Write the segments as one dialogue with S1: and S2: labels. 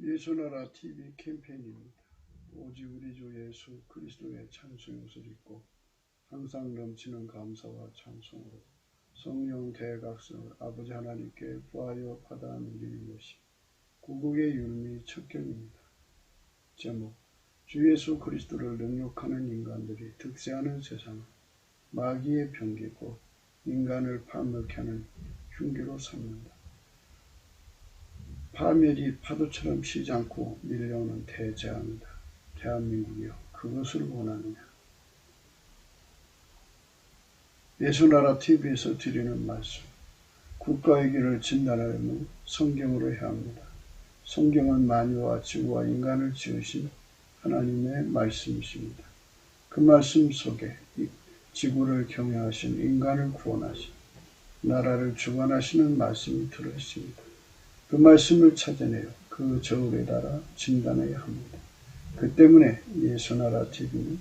S1: 예수나라 TV 캠페인입니다. 오직 우리 주 예수 그리스도의 찬송의 옷을 입고 항상 넘치는 감사와 찬송으로 성령 대각성을 아버지 하나님께 구하여 받아 누리는 것이 구국의 율미 첫 경입니다. 제목: 주 예수 그리스도를 능욕하는 인간들이 득세하는 세상은 마귀의 병기고 인간을 파멸케 하는 흉기로 삼는다. 파멸이 파도처럼 쉬지 않고 밀려오는 대재앙이다. 대한민국이여, 그것을 원하느냐? 예수나라 TV에서 드리는 말씀, 국가의 길을 진단하려면 성경으로 해야 합니다. 성경은 만유와 지구와 인간을 지으신 하나님의 말씀이십니다. 그 말씀 속에 지구를 경영하신, 인간을 구원하신, 나라를 주관하시는 말씀이 들어있습니다. 그 말씀을 찾아내어 그 저울에 달아 진단해야 합니다. 그 때문에 예수나라 TV는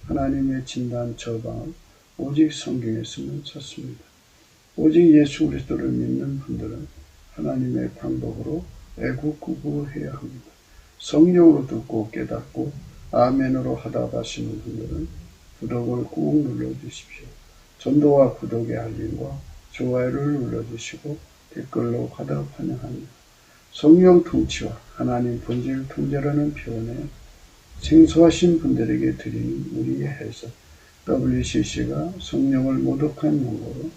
S1: 하나님의 진단 저방을 오직 성경에서만 찾습니다. 오직 예수 그리스도를 믿는 분들은 하나님의 방법으로 애국구구해야 합니다. 성령으로 듣고 깨닫고 아멘으로 하다 가시는 분들은 구독을 꾹 눌러주십시오. 전도와 구독의 알림과 좋아요를 눌러주시고 댓글로 화답 환영합니다. 성령 통치와 하나님 본질 통제라는 표현에 생소하신 분들에게 드리는 우리의 해석, WCC가 성령을 모독한 용어로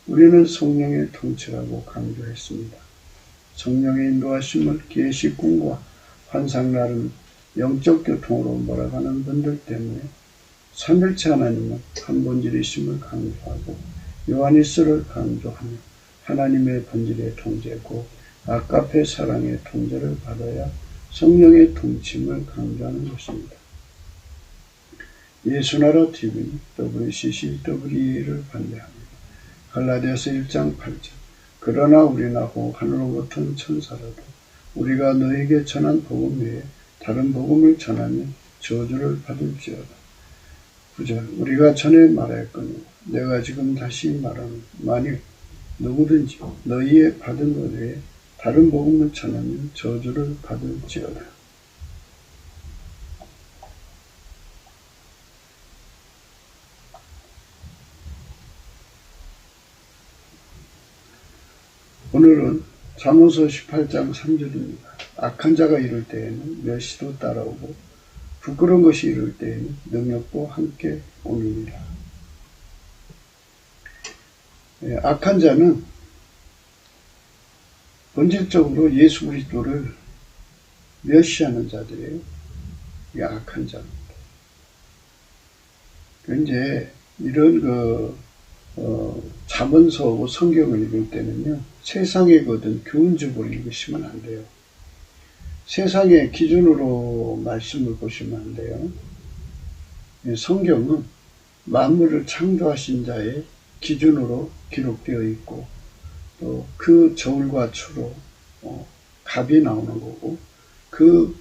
S1: 우리는 성령의 통치라고 강조했습니다. 성령의 인도하심을 계시 꿈과 환상나른 영적 교통으로 몰아가는 분들 때문에 삼일체 하나님은 한 본질이심을 강조하고 요한일서를 강조하며 하나님의 본질의 통제고 아가페 사랑의 통제를 받아야 성령의 통침을 강조하는 것입니다. 예수나라 TV는 WCCW를 반대합니다. 갈라디아서 1장 8절, 그러나 우리나 혹 하늘로부터 천사라도 우리가 너에게 전한 복음 외에 다른 복음을 전하면 저주를 받을지어다. 9절, 우리가 전에 말하였거니 내가 지금 다시 말하는, 만일 누구든지 너희의 받은 것 외에 다른 복음을 전하면 저주를 받을지어다. 오늘은 잠언서 18장 3절입니다. 악한 자가 이룰 때에는 멸시도 따라오고 부끄러운 것이 이룰 때에는 능력도 함께 오느니라. 악한 자는 본질적으로 예수 그리스도를 멸시하는 자들이에요. 이게 악한 자입니다. 이제 이런 잠언서하고 성경을 읽을 때는요, 세상의 거든 교훈적으로 읽으시면 안 돼요. 세상의 기준으로 말씀을 보시면 안 돼요. 성경은 만물을 창조하신 자의 기준으로 기록되어 있고 또 그 저울과 추로 값이 나오는 거고 그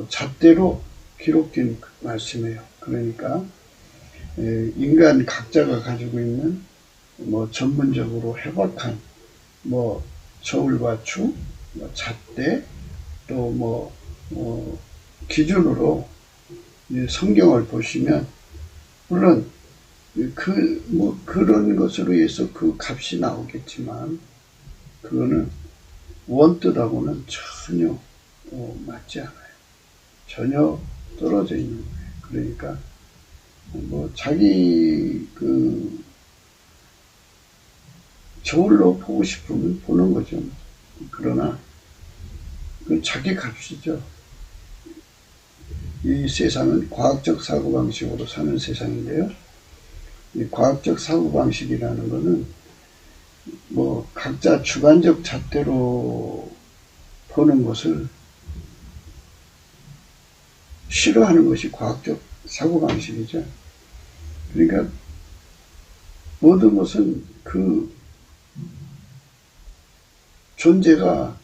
S1: 잣대로 기록된 말씀이에요. 그러니까 인간 각자가 가지고 있는 전문적으로 해박한 저울과 추, 잣대 또 기준으로 성경을 보시면 물론 그런 것으로 해서 그 값이 나오겠지만 그거는 원뜻하고는 전혀 맞지 않아요. 전혀 떨어져 있는 거예요. 그러니까 자기 저울로 보고 싶으면 보는 거죠. 그러나 그 자기 값이죠. 이 세상은 과학적 사고방식으로 사는 세상인데요. 이 과학적 사고방식이라는 거는 각자 주관적 잣대로 보는 것을 싫어하는 것이 과학적 사고방식이죠. 그러니까 모든 것은 그 존재가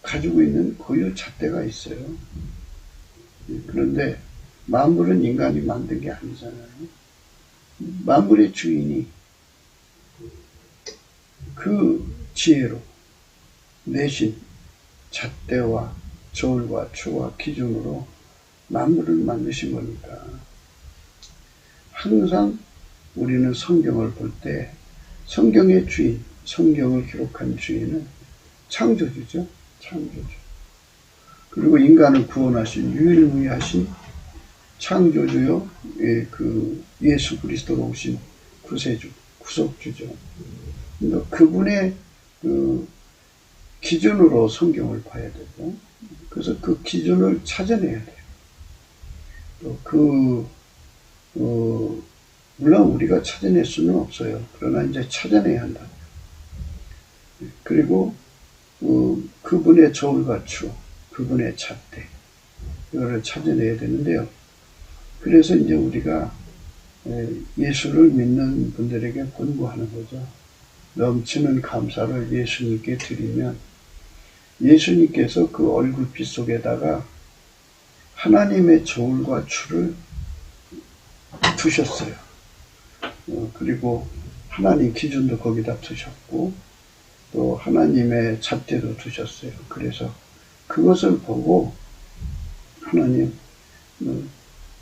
S1: 가지고 있는 고유 잣대가 있어요. 그런데 만물은 인간이 만든 게 아니잖아요. 만물의 주인이 그 지혜로 내신 잣대와 저울과 추와 기준으로 만물을 만드신 겁니다. 항상 우리는 성경을 볼 때 성경의 주인, 성경을 기록한 주인은 창조주죠. 창조주. 그리고 인간을 구원하신 유일무이하신 창조주요, 그 예수 그리스도로 오신 구세주, 구속주죠. 그러니까 그분의 그 기준으로 성경을 봐야 되고, 그래서 그 기준을 찾아내야 돼요. 또 물론 우리가 찾아낼 수는 없어요. 그러나 이제 찾아내야 한다. 그리고 그분의 저울과 추, 그분의 잣대, 이거를 찾아내야 되는데요. 그래서 이제 우리가 예수를 믿는 분들에게 권고하는 거죠. 넘치는 감사를 예수님께 드리면 예수님께서 그 얼굴빛 속에다가 하나님의 저울과 추를 두셨어요. 그리고 하나님 기준도 거기다 두셨고 또 하나님의 잣대도 두셨어요. 그래서 그것을 보고 하나님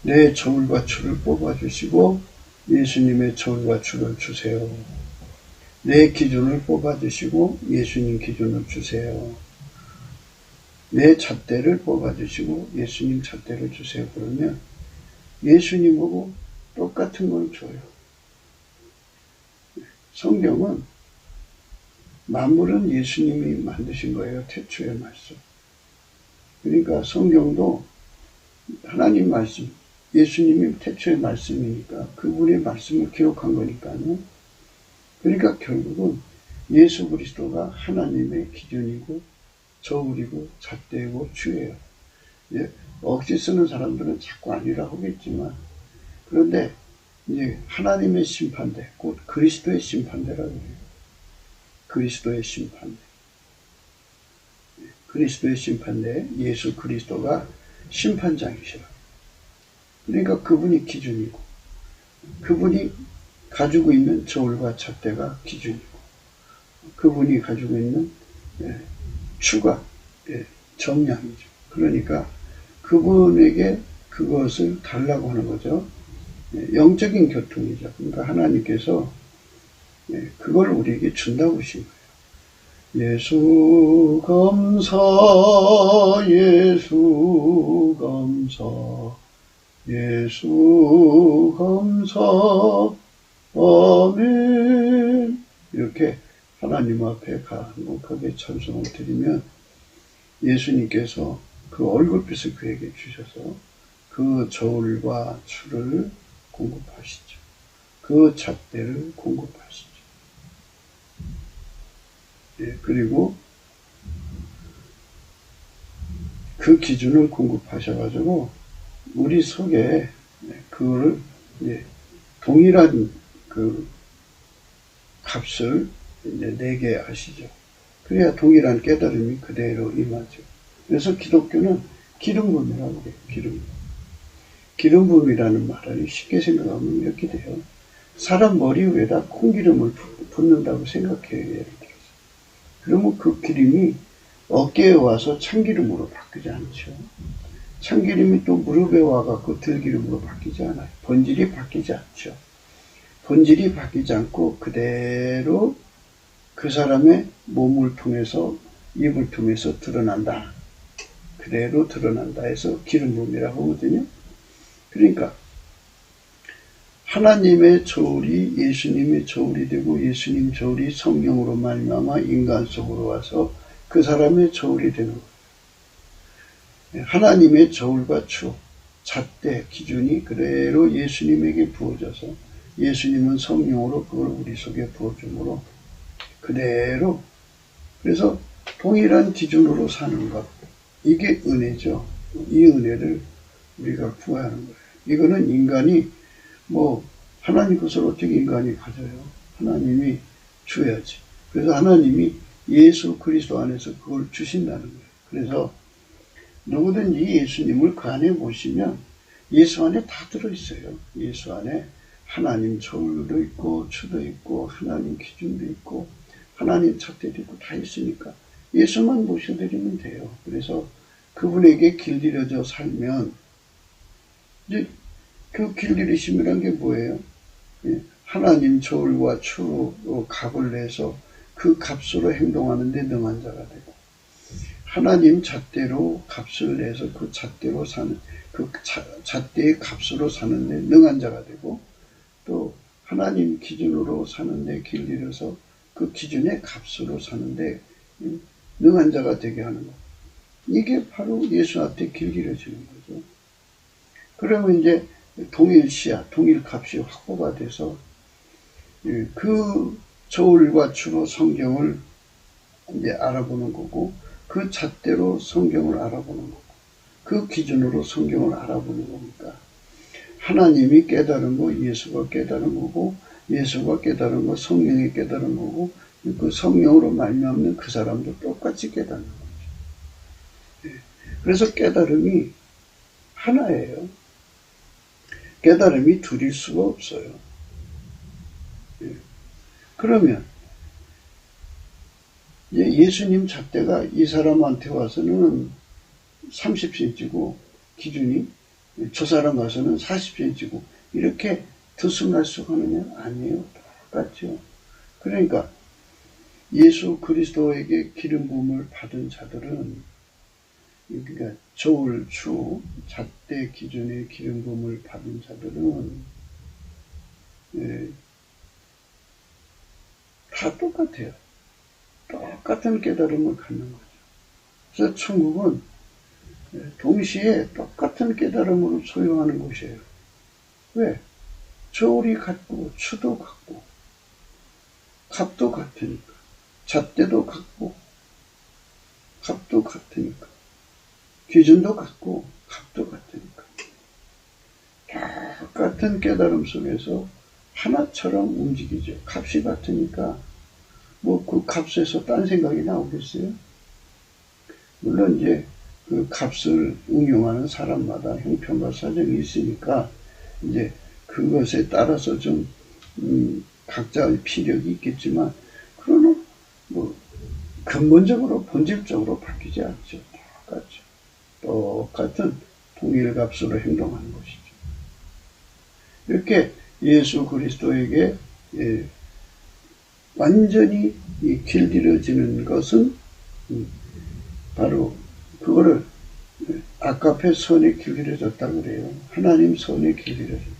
S1: 내 저울과 추를 뽑아주시고 예수님의 저울과 추를 주세요. 내 기준을 뽑아주시고 예수님 기준을 주세요. 내 잣대를 뽑아주시고 예수님 잣대를 주세요. 그러면 예수님하고 똑같은 걸 줘요. 성경은 만물은 예수님이 만드신 거예요. 태초의 말씀. 그러니까 성경도 하나님 말씀, 예수님이 태초의 말씀이니까 그분의 말씀을 기록한 거니까요. 그러니까 결국은 예수 그리스도가 하나님의 기준이고 저울이고 잣대이고 추예요. 억지 쓰는 사람들은 자꾸 아니라 하겠지만, 그런데 이제 하나님의 심판대, 곧 그리스도의 심판대라고 해요. 그리스도의 심판대. 그리스도의 심판대, 예수 그리스도가 심판장이시라. 그러니까 그분이 기준이고, 그분이 가지고 있는 저울과 잣대가 기준이고, 그분이 가지고 있는 추가, 정량이죠. 그러니까 그분에게 그것을 달라고 하는 거죠. 영적인 교통이죠. 그러니까 하나님께서 그걸 우리에게 준다고 하신 거예요. 예수 감사, 예수 감사, 예수 감사, 아멘. 이렇게 하나님 앞에 간곡하게 찬송을 드리면 예수님께서 그 얼굴빛을 그에게 주셔서 그 저울과 추를 공급하시죠. 그 잣대를 공급하시죠. 그리고 그 기준을 공급하셔가지고 우리 속에 그거를 동일한 그 값을 내게 하시죠. 그래야 동일한 깨달음이 그대로 임하죠. 그래서 기독교는 기름 부음이라고 해요. 기름 부음이라는 말을 쉽게 생각하면 이렇게 돼요. 사람 머리 위에다 콩기름을 붓는다고 생각해요. 예를 들어서. 그러면 그 기름이 어깨에 와서 참기름으로 바뀌지 않죠. 참기름이 또 무릎에 와갖고 들기름으로 바뀌지 않아요. 본질이 바뀌지 않죠. 본질이 바뀌지 않고 그대로 그 사람의 몸을 통해서, 입을 통해서 드러난다. 그대로 드러난다 해서 기름 부음이라고 하거든요. 그러니까 하나님의 저울이 예수님의 저울이 되고 예수님 저울이 성령으로 말미암아 인간 속으로 와서 그 사람의 저울이 되는 거예요. 하나님의 저울과 추, 잣대, 기준이 그대로 예수님에게 부어져서 예수님은 성령으로 그걸 우리 속에 부어줌으로 그대로, 그래서 동일한 기준으로 사는 것, 이게 은혜죠. 이 은혜를 우리가 구하는 거예요. 이거는 인간이 하나님 것을 어떻게 인간이 가져요? 하나님이 줘야지. 그래서 하나님이 예수 그리스도 안에서 그걸 주신다는 거예요. 그래서 누구든지 예수님을 그 안에 모시면 예수 안에 다 들어있어요. 예수 안에 하나님 저울도 있고 추도 있고 하나님 기준도 있고 하나님 잣대도 있고 다 있으니까 예수만 모셔드리면 돼요. 그래서 그분에게 길들여져 살면, 이제 그 길들이심이란 게 뭐예요? 하나님 저울과 추로 값을 내서 그 값으로 행동하는데 능한 자가 되고, 하나님 잣대로 값을 내서 그 잣대로 사는, 그 잣대의 값으로 사는데 능한 자가 되고, 또 하나님 기준으로 사는데 길들여서 그 기준의 값으로 사는데 능한 자가 되게 하는 것. 이게 바로 예수한테 길들여지는 거죠. 그러면 이제 동일 시야, 동일 값이 확보가 돼서 그 저울과 추로 성경을 이제 알아보는 거고, 그 잣대로 성경을 알아보는 거고, 그 기준으로 성경을 알아보는 거니까 하나님이 깨달은 거 예수가 깨달은 거고, 예수가 깨달은 거 성령이 깨달은 거고, 그 성령으로 말미암는 그 사람도 똑같이 깨닫는 거죠. 그래서 깨달음이 하나예요. 깨달음이 둘일 수가 없어요. 그러면 예수님 잣대가 이 사람한테 와서는 30cm고 기준이 저 사람 와서는 40cm고 이렇게 들쑥날쑥하느냐? 아니에요. 똑같죠. 그러니까 예수 그리스도에게 기름 부음을 받은 자들은, 그러니까 저울, 추, 잣대 기준의 기름 부음을 받은 자들은 다 똑같아요. 똑같은 깨달음을 갖는 거죠. 그래서 천국은 동시에 똑같은 깨달음으로 소유하는 곳이에요. 왜? 저울이 같고 추도 같고 값도 같으니까, 잣대도 같고 값도 같으니까, 기준도 같고 값도 같으니까, 똑같은 깨달음 속에서 하나처럼 움직이죠. 값이 같으니까 뭐 그 값에서 딴 생각이 나오겠어요? 물론 이제 그 값을 응용하는 사람마다 형편과 사정이 있으니까 이제 그것에 따라서 좀 각자의 피력이 있겠지만, 그러나 뭐 근본적으로 본질적으로 바뀌지 않죠. 똑같죠. 똑같은 동일 값으로 행동하는 것이죠. 이렇게 예수 그리스도에게 완전히 길들여지는 것은 바로 그거를 아까페 선에 길들여졌다 그래요. 하나님 선에 길들여졌다.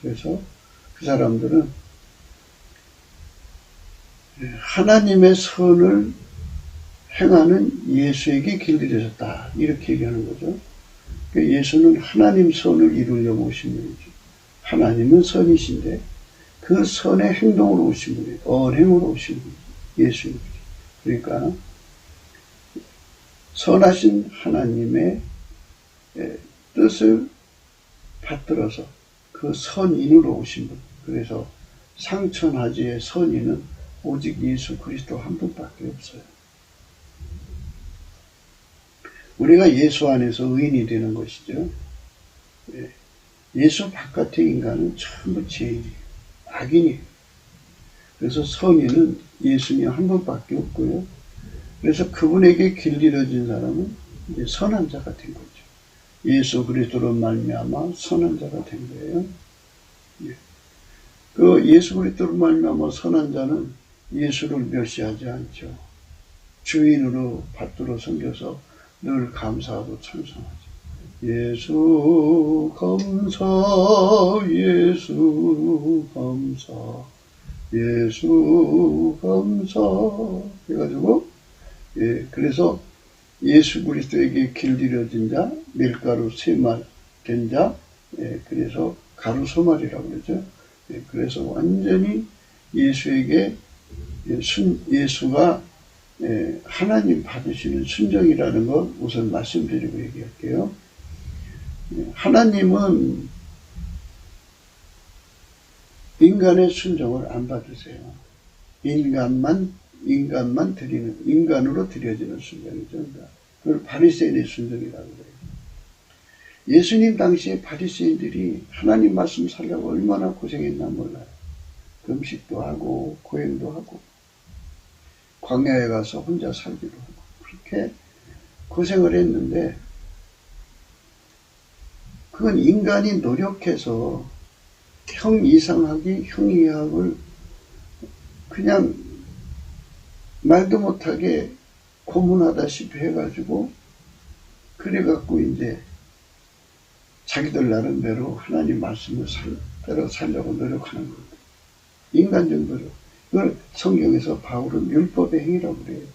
S1: 그래서 그 사람들은 하나님의 선을 행하는 예수에게 길들여졌다. 이렇게 얘기하는 거죠. 그러니까 예수는 하나님 선을 이루려고 오신 분이죠. 하나님은 선이신데 그 선의 행동으로 오신 분이에요. 언행으로 오신 분이죠. 예수님이죠. 그러니까 선하신 하나님의 뜻을 받들어서 그 선인으로 오신 분. 그래서 상천하지의 선인은 오직 예수 그리스도 한 분밖에 없어요. 우리가 예수 안에서 의인이 되는 것이죠. 예수 바깥의 인간은 전부 죄인이에요. 악인이에요. 그래서 선인은 예수님 한 분밖에 없고요. 그래서 그분에게 길들여진 사람은 이제 선한 자가 된 거죠. 예수 그리스도로 말미암아 선한 자가 된 거예요. 그 예수 그리스도로 말미암아 선한 자는 예수를 멸시하지 않죠. 주인으로 받들어 섬겨서 늘 감사하고 찬송하죠. 예수 감사, 예수 감사, 예수 감사 해가지고, 그래서 예수 그리스도에게 길들여진 자, 밀가루 세말 된 자, 그래서 가루 소말이라고 그러죠. 그래서 완전히 예수에게 예수가 하나님 받으시는 순종이라는 것 우선 말씀드리고 얘기할게요. 하나님은 인간의 순종을 안 받으세요. 인간만 드리는, 인간으로 드려지는 순종이죠. 그걸 바리새인의 순종이라고 그래요. 예수님 당시에 바리새인들이 하나님 말씀 살려고 얼마나 고생했나 몰라요. 금식도 하고 고행도 하고 광야에 가서 혼자 살기도 하고 그렇게 고생을 했는데 그건 인간이 노력해서 형 이상하기, 형 이하를 그냥 말도 못하게 고문하다시피 해가지고 그래갖고 이제 자기들 나름대로 하나님 말씀을 따라 살려고 노력하는 겁니다. 인간적 노력. 이걸 성경에서 바울은 율법의 행위라고 그래요.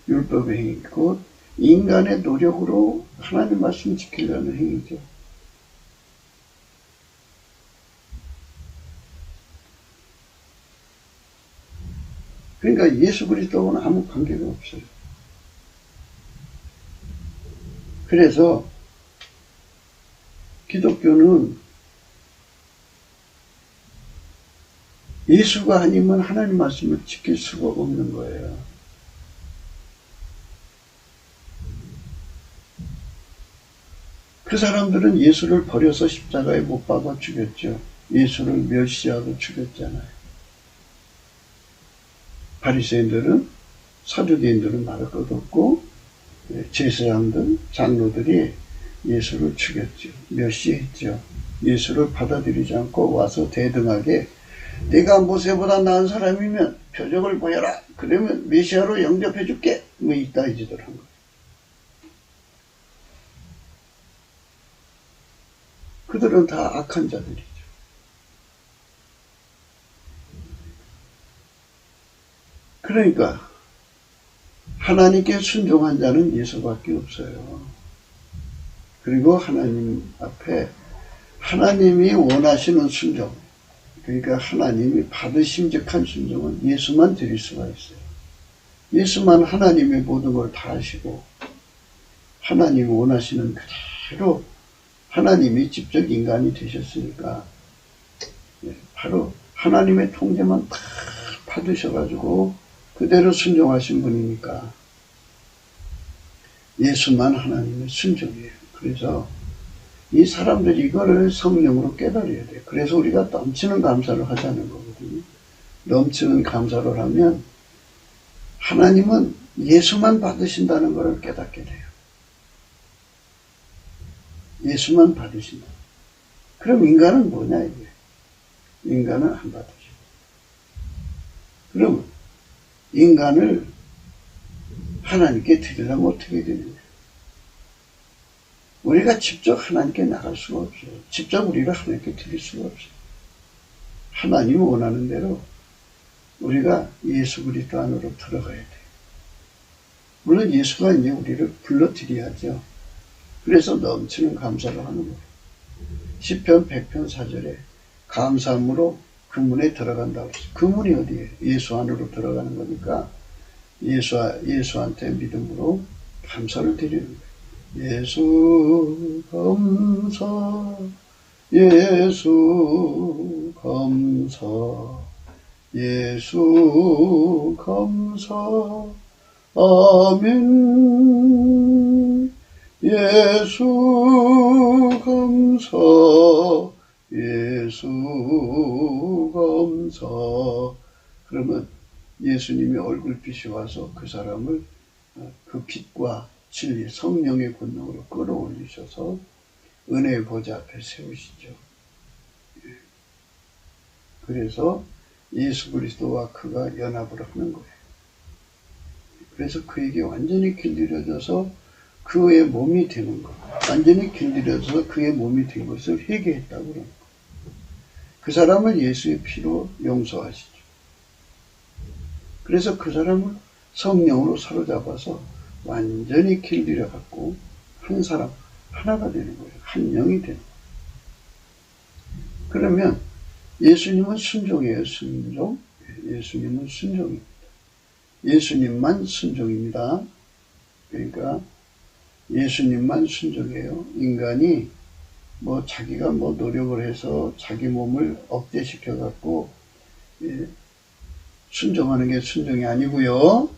S1: 율법의 행위. 곧 인간의 노력으로 하나님 말씀 지키려는 행위죠. 그러니까 예수 그리스도와는 아무 관계가 없어요. 그래서 기독교는 예수가 아니면 하나님 말씀을 지킬 수가 없는 거예요. 그 사람들은 예수를 버려서 십자가에 못 박아 죽였죠. 예수를 멸시하고 죽였잖아요. 바리새인들은, 사두개인들은 말할 것 없고 제사장들, 장로들이 예수를 죽였죠. 멸시했죠. 예수를 받아들이지 않고 와서 대등하게 네가 모세보다 나은 사람이면 표적을 보여라. 그러면 메시아로 영접해 줄게. 뭐 이따위 짓을 한 거예요. 그들은 다 악한 자들이죠. 그러니까 하나님께 순종한 자는 예수밖에 없어요. 그리고 하나님 앞에 하나님이 원하시는 순종, 그러니까 하나님이 받으심직한 순종은 예수만 드릴 수가 있어요. 예수만 하나님의 모든 걸 다 하시고 하나님이 원하시는 그대로 하나님이 직접 인간이 되셨으니까 바로 하나님의 통제만 다 받으셔가지고 그대로 순종하신 분이니까 예수만 하나님의 순종이에요. 그래서 이 사람들이 이거를 성령으로 깨달아야 돼요. 그래서 우리가 넘치는 감사를 하자는 거거든요. 넘치는 감사를 하면 하나님은 예수만 받으신다는 것을 깨닫게 돼요. 예수만 받으신다. 그럼 인간은 뭐냐 이게? 인간은 안 받으시고. 그럼 인간을 하나님께 드리려면 어떻게 되느냐? 우리가 직접 하나님께 나갈 수가 없어요. 직접 우리가 하나님께 드릴 수가 없어요. 하나님이 원하는 대로 우리가 예수 그리스도 안으로 들어가야 돼요. 물론 예수가 이제 우리를 불러드려야죠. 그래서 넘치는 감사를 하는 거예요. 시편 100편 4절에 감사함으로 그 문에 들어간다고 했어요. 그 문이 어디예요? 예수 안으로 들어가는 거니까 예수한테 믿음으로 감사를 드리는 거예요. 예수 감사, 예수 감사, 예수 감사, 아멘. 예수 감사, 예수 감사. 그러면 예수님이 얼굴빛이 와서 그 사람을 그 빛과 진리, 성령의 권능으로 끌어올리셔서 은혜의 보좌 앞에 세우시죠. 그래서 예수 그리스도와 그가 연합을 하는 거예요. 그래서 그에게 완전히 길들여져서 그의 몸이 되는 것, 완전히 길들여져서 그의 몸이 된 것을 회개했다고 그러는 거예요. 그 사람을 예수의 피로 용서하시죠. 그래서 그 사람을 성령으로 사로잡아서 완전히 길들여갖고 한 사람, 하나가 되는 거예요. 한 영이 되는 거예요. 그러면 예수님은 순종이에요. 순종. 예수님은 순종입니다. 예수님만 순종입니다. 그러니까 예수님만 순종해요. 인간이 자기가 노력을 해서 자기 몸을 억제시켜갖고 순종하는 게 순종이 아니고요.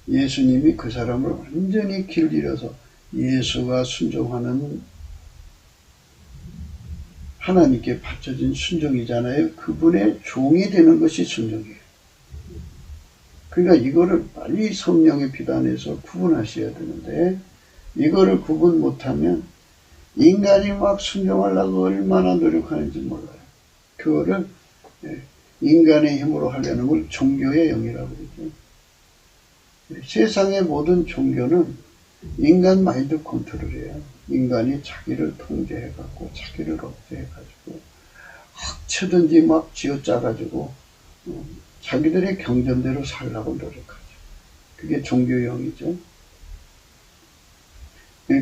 S1: 예수님이 그 사람을 완전히 길들여서 예수가 순종하는 하나님께 바쳐진 순종이잖아요. 그분의 종이 되는 것이 순종이에요. 그러니까 이거를 빨리 성령의 비단에서 구분하셔야 되는데, 이거를 구분 못하면 인간이 막 순종하려고 얼마나 노력하는지 몰라요. 그거를 인간의 힘으로 하려는 걸 종교의 영이라고 그러죠. 세상의 모든 종교는 인간 마인드 컨트롤이에요. 인간이 자기를 통제해갖고 자기를 억제해가지고 어쩌든지 막 쥐어짜가지고 자기들의 경전대로 살라고 노력하죠. 그게 종교의 영이죠.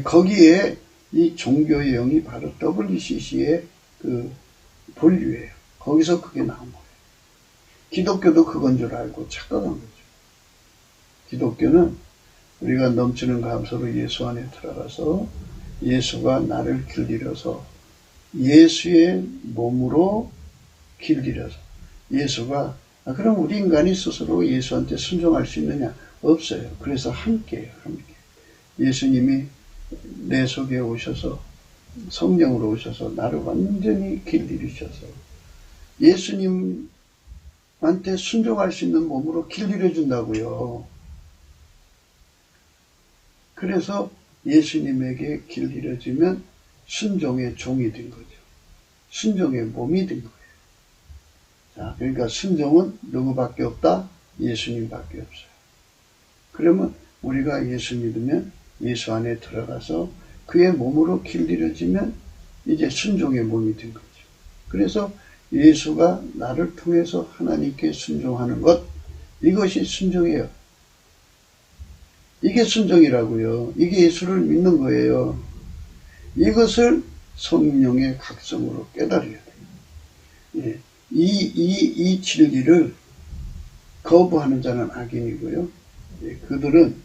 S1: 거기에 이 종교의 영이 바로 WCC의 그 본류예요. 거기서 그게 나온 거예요. 기독교도 그건 줄 알고 착각한 거죠. 기독교는 우리가 넘치는 감사로 예수 안에 들어가서 예수가 나를 길들여서 예수의 몸으로 길들여서 예수가 그럼 우리 인간이 스스로 예수한테 순종할 수 있느냐? 없어요. 그래서 함께해요. 함께. 예수님이 내 속에 오셔서 성령으로 오셔서 나를 완전히 길들이셔서 예수님한테 순종할 수 있는 몸으로 길들여 준다고요. 그래서 예수님에게 길들여지면 순종의 종이 된 거죠. 순종의 몸이 된 거예요. 자, 그러니까 순종은 누구밖에 없다? 예수님밖에 없어요. 그러면 우리가 예수 믿으면 예수 안에 들어가서 그의 몸으로 길들여지면 이제 순종의 몸이 된 거죠. 그래서 예수가 나를 통해서 하나님께 순종하는 것, 이것이 순종이에요. 이게 순종이라고요. 이게 예수를 믿는 거예요. 이것을 성령의 각성으로 깨달아야 돼요. 예. 이 진리를 거부하는 자는 악인이고요. 예. 그들은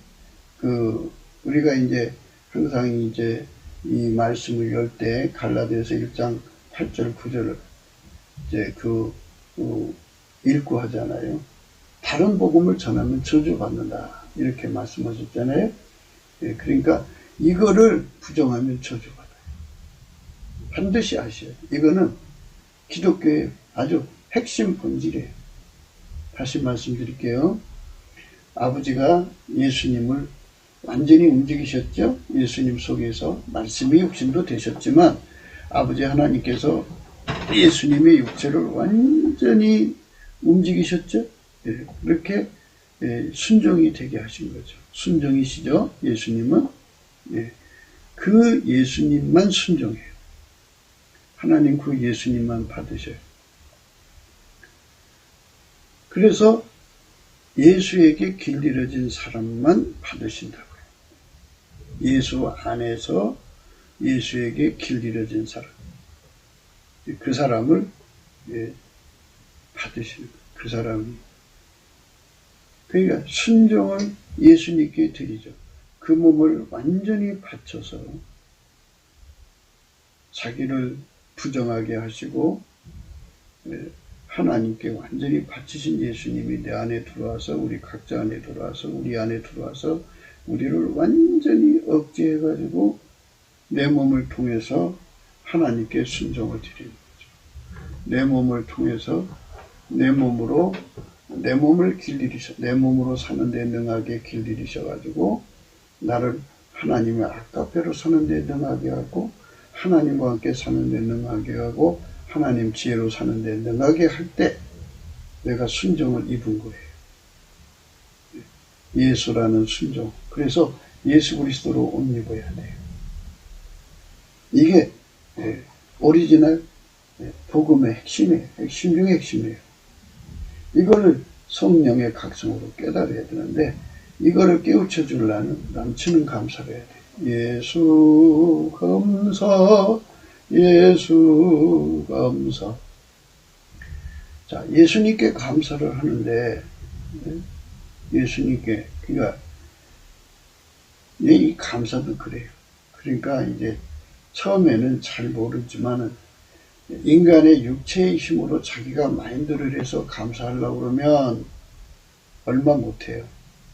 S1: 우리가 이제 항상 이제 이 말씀을 열 때 갈라디아서 1장 8절 9절을 이제 읽고 하잖아요. 다른 복음을 전하면 저주받는다. 이렇게 말씀하셨잖아요. 예, 그러니까 이거를 부정하면 저주받아요. 반드시 아셔야 돼요. 이거는 기독교의 아주 핵심 본질이에요. 다시 말씀드릴게요. 아버지가 예수님을 완전히 움직이셨죠. 예수님 속에서 말씀이 육신도 되셨지만 아버지 하나님께서 예수님의 육체를 완전히 움직이셨죠. 예, 그렇게 순종이 되게 하신 거죠. 순종이시죠. 예수님은. 예, 그 예수님만 순종해요. 하나님 그 예수님만 받으셔요. 그래서 예수에게 길들여진 사람만 받으신다고요. 예수 안에서 예수에게 길들여진 사람. 그 사람을 받으시는 거예요. 그 사람이. 그러니까 순종을 예수님께 드리죠. 그 몸을 완전히 바쳐서 자기를 부정하게 하시고 하나님께 완전히 바치신 예수님이 내 안에 들어와서 우리 각자 안에 들어와서 우리 안에 들어와서 우리를 완전히 억제해가지고 내 몸을 통해서 하나님께 순종을 드리는 거죠. 내 몸을 통해서 내 몸을 길들이셔, 내 몸으로 사는데 능하게 길들이셔가지고 나를 하나님의 아까페로 사는데 능하게 하고 하나님과 함께 사는데 능하게 하고 하나님 지혜로 사는데 능하게 할 때 내가 순종을 입은 거예요. 예수라는 순종. 그래서 예수 그리스도로 옷 입어야 돼요. 이게 오리지널 복음의 핵심이에요. 핵심 중에 핵심이에요. 이거를 성령의 각성으로 깨달아야 되는데 이거를 깨우쳐 주려는 넘치는 감사를 해야 돼요. 예수 감사, 예수 감사. 자, 예수님께 감사를 하는데 예수님께 그러니까 이 감사도 그래요. 그러니까 이제 처음에는 잘 모르지만은 인간의 육체의 힘으로 자기가 마인드를 해서 감사하려고 그러면 얼마 못해요.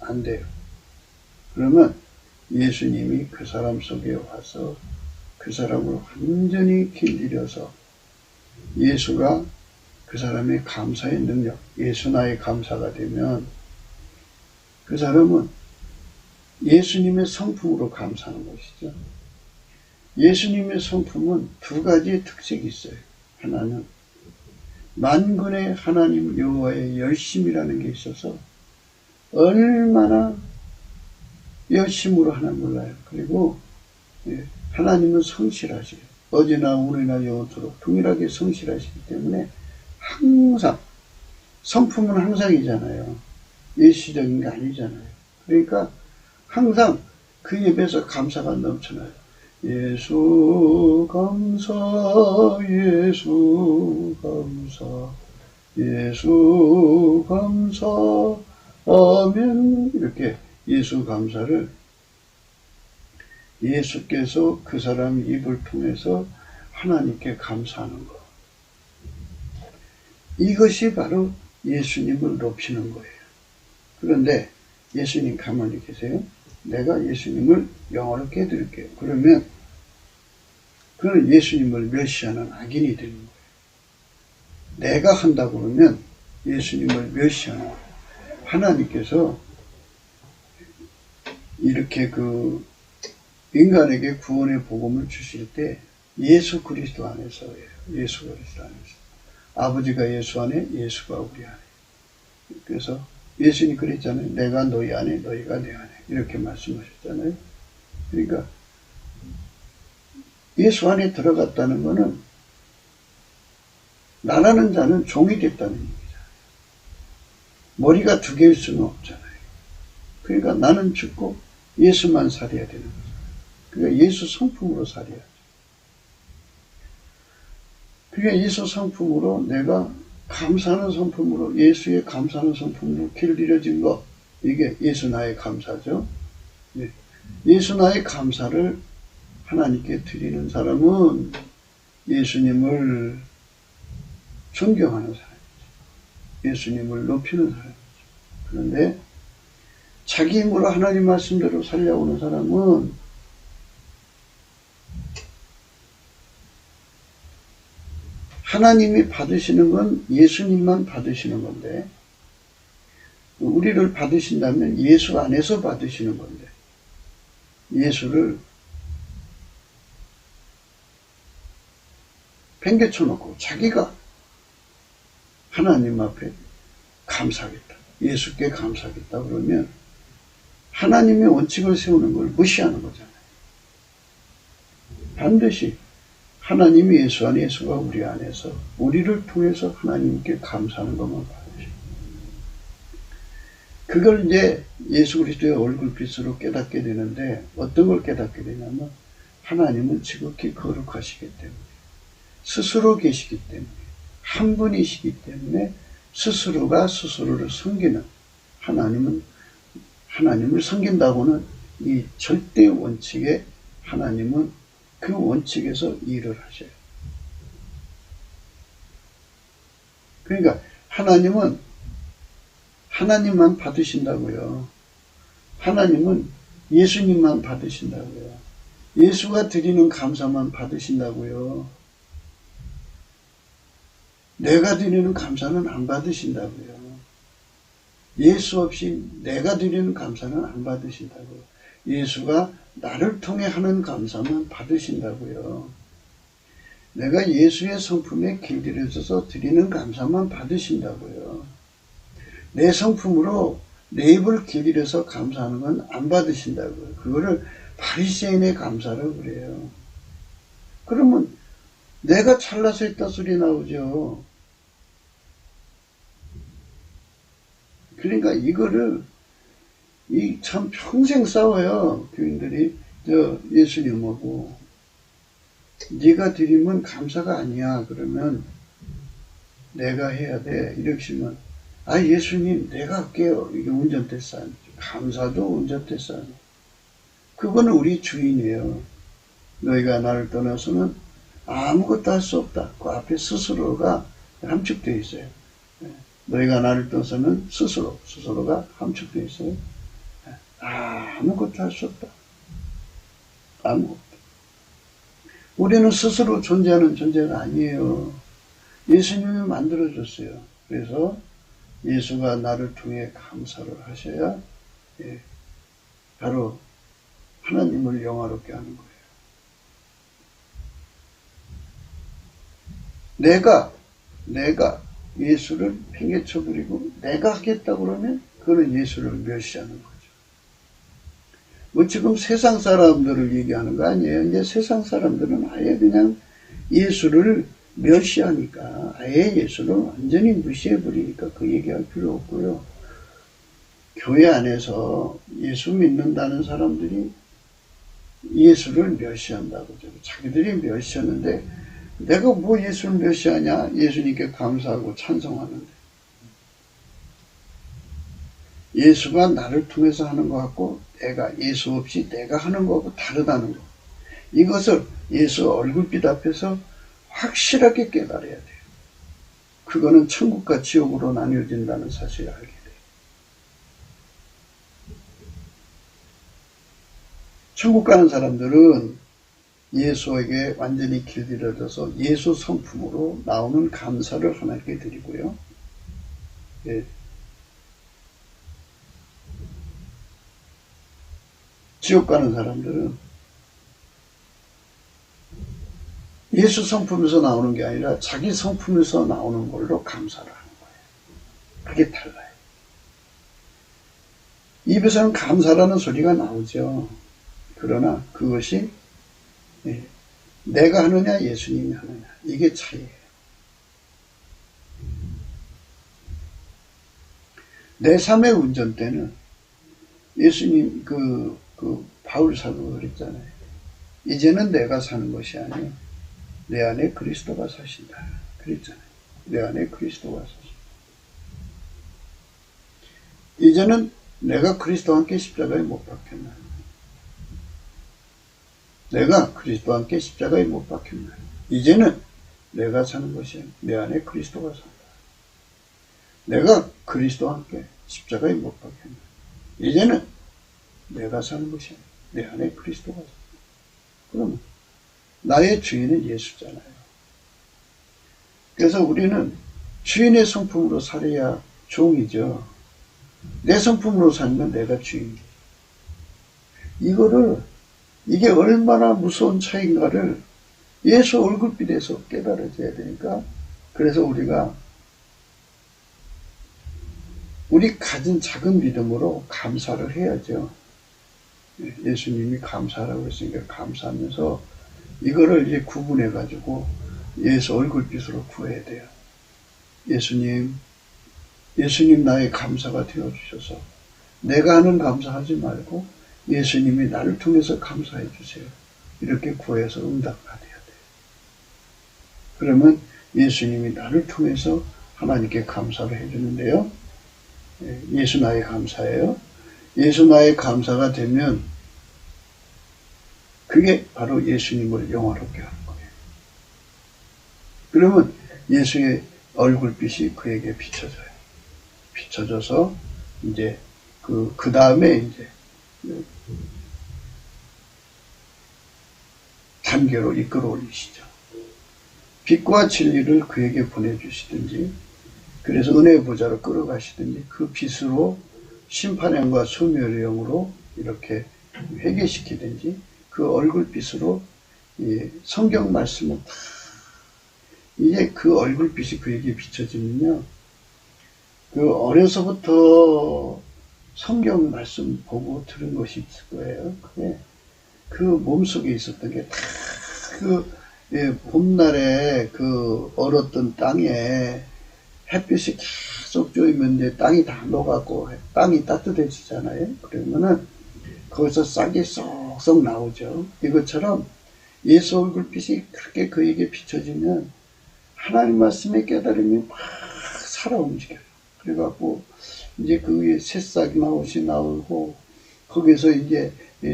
S1: 안 돼요. 그러면 예수님이 그 사람 속에 와서 그 사람을 완전히 길들여서 예수가 그 사람의 감사의 능력, 예수 나의 감사가 되면 그 사람은 예수님의 성품으로 감사하는 것이죠. 예수님의 성품은 두 가지 특색이 있어요. 하나는 만군의 하나님 여호와의 열심이라는 게 있어서 얼마나 열심으로 하나 몰라요. 그리고 하나님은 성실하세요. 어제나 오늘이나 영원토록 동일하게 성실하시기 때문에 항상, 성품은 항상이잖아요. 일시적인 게 아니잖아요. 그러니까 항상 그 입에서 감사가 넘쳐나요. 예수 감사, 예수 감사, 예수 감사, 아멘. 이렇게 예수 감사를 예수께서 그 사람 입을 통해서 하나님께 감사하는 것. 이것이 바로 예수님을 높이는 거예요. 그런데 예수님 가만히 계세요. 내가 예수님을 영어로 깨드릴게요. 그러면 그는 예수님을 멸시하는 악인이 되는 거예요. 내가 한다고 그러면 예수님을 멸시하는 거예요. 하나님께서 이렇게 인간에게 구원의 복음을 주실 때 예수 그리스도 안에서예요. 예수 그리스도 안에서. 아버지가 예수 안에, 예수가 우리 안에. 그래서 예수님이 그랬잖아요. 내가 너희 안에, 너희가 내 안에. 이렇게 말씀하셨잖아요. 그러니까 예수 안에 들어갔다는 것은 나라는 자는 종이 됐다는 얘기잖아요. 머리가 두 개일 수는 없잖아요. 그러니까 나는 죽고 예수만 살아야 되는 거죠. 그러니까 예수 성품으로 살아야죠. 그러니까 예수 성품으로 내가 감사하는 성품으로, 예수의 감사하는 성품으로 길들여진 것, 이게 예수 나의 감사죠. 예수 나의 감사를 하나님께 드리는 사람은 예수님을 존경하는 사람이죠. 예수님을 높이는 사람이죠. 그런데 자기 힘으로 하나님 말씀대로 살려오는 사람은 하나님이 받으시는 건 예수님만 받으시는 건데, 우리를 받으신다면 예수 안에서 받으시는 건데, 예수를 팽개쳐놓고 자기가 하나님 앞에 감사하겠다, 예수께 감사하겠다 그러면 하나님의 원칙을 세우는 걸 무시하는 거잖아요. 반드시 하나님이 예수 안에, 예수가 우리 안에서 우리를 통해서 하나님께 감사하는 것만 받으시고, 그걸 이제 예수 그리스도의 얼굴빛으로 깨닫게 되는데, 어떤 걸 깨닫게 되냐면 하나님은 지극히 거룩하시기 때문에, 스스로 계시기 때문에, 한 분이시기 때문에 스스로가 스스로를 섬기는, 하나님을 섬긴다고는 이 절대 원칙에 하나님은 그 원칙에서 일을 하셔요. 그러니까 하나님은 하나님만 받으신다고요. 하나님은 예수님만 받으신다고요. 예수가 드리는 감사만 받으신다고요. 내가 드리는 감사는 안 받으신다고요. 예수 없이 내가 드리는 감사는 안 받으신다고요. 예수가 나를 통해 하는 감사만 받으신다고요. 내가 예수의 성품에 길들여져서 드리는 감사만 받으신다고요. 내 성품으로 내 입을 길들여서 감사하는 건 안 받으신다고요. 그거를 바리새인의 감사라고 그래요. 그러면 내가 잘나서 있다 소리 나오죠. 그러니까 이거를 참 평생 싸워요. 교인들이 예수님하고. 네가 드리면 감사가 아니야. 그러면 내가 해야 돼. 이러시면 예수님 내가 할게요. 이게 운전대사. 감사도 운전대사. 그거는 우리 주인이에요. 너희가 나를 떠나서는 아무것도 할 수 없다. 그 앞에 스스로가 함축되어 있어요. 너희가 나를 떠나서는 스스로가 함축되어 있어요. 아무것도 할 수 없다. 아무것도. 우리는 스스로 존재하는 존재가 아니에요. 예수님이 만들어줬어요. 그래서 예수가 나를 통해 감사를 하셔야 예, 바로 하나님을 영화롭게 하는 거예요. 내가 예수를 팽개쳐버리고 내가 하겠다 그러면 그거는 예수를 멸시하는 거죠. 뭐 지금 세상 사람들을 얘기하는 거 아니에요. 이제 세상 사람들은 아예 그냥 예수를 멸시하니까, 아예 예수를 완전히 무시해버리니까 그 얘기할 필요 없고요. 교회 안에서 예수 믿는다는 사람들이 예수를 멸시한다고. 자기들이 멸시하는데 내가 뭐 예수를 멸시하냐? 예수님께 감사하고 찬송하는데. 예수가 나를 통해서 하는 것 같고 내가 예수 없이 내가 하는 것하고 다르다는 거. 이것을 예수 얼굴빛 앞에서 확실하게 깨달아야 돼요. 그거는 천국과 지옥으로 나뉘어진다는 사실을 알게 돼요. 천국 가는 사람들은 예수에게 완전히 길들여져서 예수 성품으로 나오는 감사를 하나님께 드리고요. 예. 지옥 가는 사람들은 예수 성품에서 나오는 게 아니라 자기 성품에서 나오는 걸로 감사를 하는 거예요. 그게 달라요. 입에서는 감사라는 소리가 나오죠. 그러나 그것이 내가 하느냐 예수님이 하느냐 이게 차이예요. 내 삶의 운전대는 예수님 바울 사도가 그랬잖아요. 이제는 내가 사는 것이 아니요 내 안에 그리스도가 사신다 그랬잖아요. 내 안에 그리스도가 사신다. 이제는 내가 그리스도와 함께 십자가에 못 박혔나. 내가 그리스도와 함께 십자가에 못 박혔나. 이제는 내가 사는 것이 아니요 내 안에 그리스도가 산다. 내가 그리스도와 함께 십자가에 못 박혔나. 이제는 내가 사는 것이 아니요 내 안에 그리스도가 산다. 그러면 나의 주인은 예수잖아요. 그래서 우리는 주인의 성품으로 살아야 종이죠. 내 성품으로 살면 내가 주인이죠. 이게 얼마나 무서운 차이인가를 예수 얼굴빛에서 깨달아져야 되니까, 그래서 우리 가진 작은 믿음으로 감사를 해야죠. 예수님이 감사하라고 했으니까 감사하면서 이거를 이제 구분해가지고 예수 얼굴빛으로 구해야 돼요. 예수님 나의 감사가 되어주셔서 내가 하는 감사하지 말고 예수님이 나를 통해서 감사해 주세요. 이렇게 구해서 응답받아야 돼요. 그러면 예수님이 나를 통해서 하나님께 감사를 해주는데요. 예수 나의 감사예요. 예수 나의 감사가 되면 그게 바로 예수님을 영화롭게 하는 거예요. 그러면 예수의 얼굴빛이 그에게 비춰져요. 비춰져서 이제 그 다음에 이제 단계로 이끌어 올리시죠. 빛과 진리를 그에게 보내주시든지, 그래서 은혜의 보좌로 끌어가시든지, 그 빛으로 심판형과 소멸의 영으로 이렇게 회개시키든지, 그 얼굴빛으로 성경 말씀을 다, 이제 그 얼굴빛이 그에게 비춰지면요, 그 어려서부터 성경 말씀 보고 들은 것이 있을 거예요. 그 몸속에 있었던 게 다 봄날에 그 얼었던 땅에 햇빛이 계속 쬐면 이제 땅이 다 녹았고 땅이 따뜻해지잖아요. 그러면은 거기서 싹이 쏙쏙 나오죠. 이것처럼 예수 얼굴빛이 그렇게 그에게 비춰지면 하나님 말씀의 깨달음이 막 살아 움직여요. 그래갖고 이제 그 위에 새싹이 나오고 거기서 이제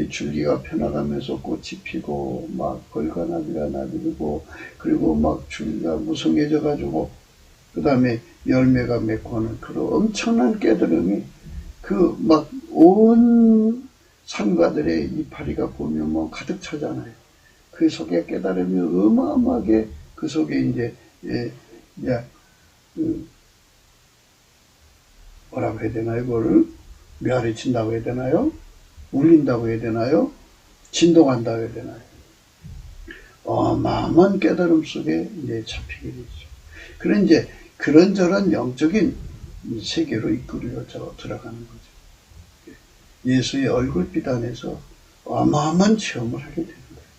S1: 줄기가 펴나가면서 꽃이 피고 막 벌과나비가 나비고 그리고 막 줄기가 무성해져 가지고 그 다음에 열매가 맺고 하는 그런 엄청난 깨달음이 그 막 온 산과들의 이파리가 보면 뭐 가득 차잖아요. 그 속에 깨달음이 어마어마하게 그 속에 이제 뭐라고 해야 되나 이거를 메아리친다고 해야 되나요? 울린다고 해야 되나요? 진동한다고 해야 되나요? 어마어마한 깨달음 속에 이제 잡히게 되죠. 그런 이제 그런저런 영적인 세계로 이끌려 들어가는 거죠. 예수의 얼굴빛 안에서 어마어마한 체험을 하게 되는 거예요.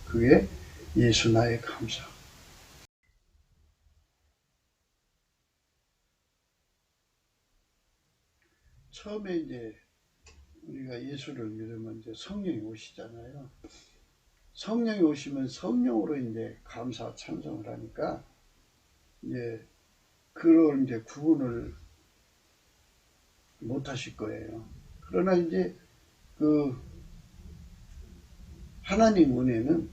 S1: 그게 예수 나의 감사. 처음에 이제 우리가 예수를 믿으면 이제 성령이 오시잖아요. 성령이 오시면 성령으로 이제 감사 찬송을 하니까 이제 그걸 이제 구분을 못 하실 거예요. 그러나 이제 그 하나님 은혜는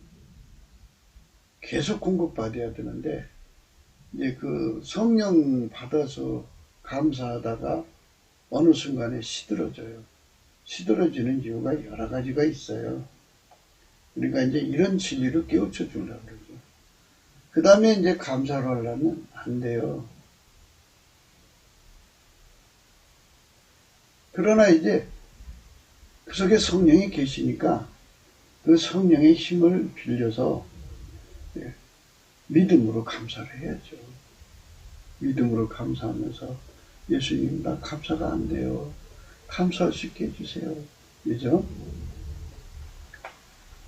S1: 계속 공급받아야 되는데 이제 그 성령 받아서 감사하다가 어느 순간에 시들어져요. 시들어지는 이유가 여러 가지가 있어요. 그러니까 이제 이런 진리를 깨우쳐 주려고 그러죠. 그 다음에 이제 감사를 하려면 안 돼요. 그러나 이제 그 속에 성령이 계시니까 그 성령의 힘을 빌려서 믿음으로 감사를 해야죠. 믿음으로 감사하면서 예수님 나 감사가 안 돼요. 감사할 수 있게 해주세요. 그죠?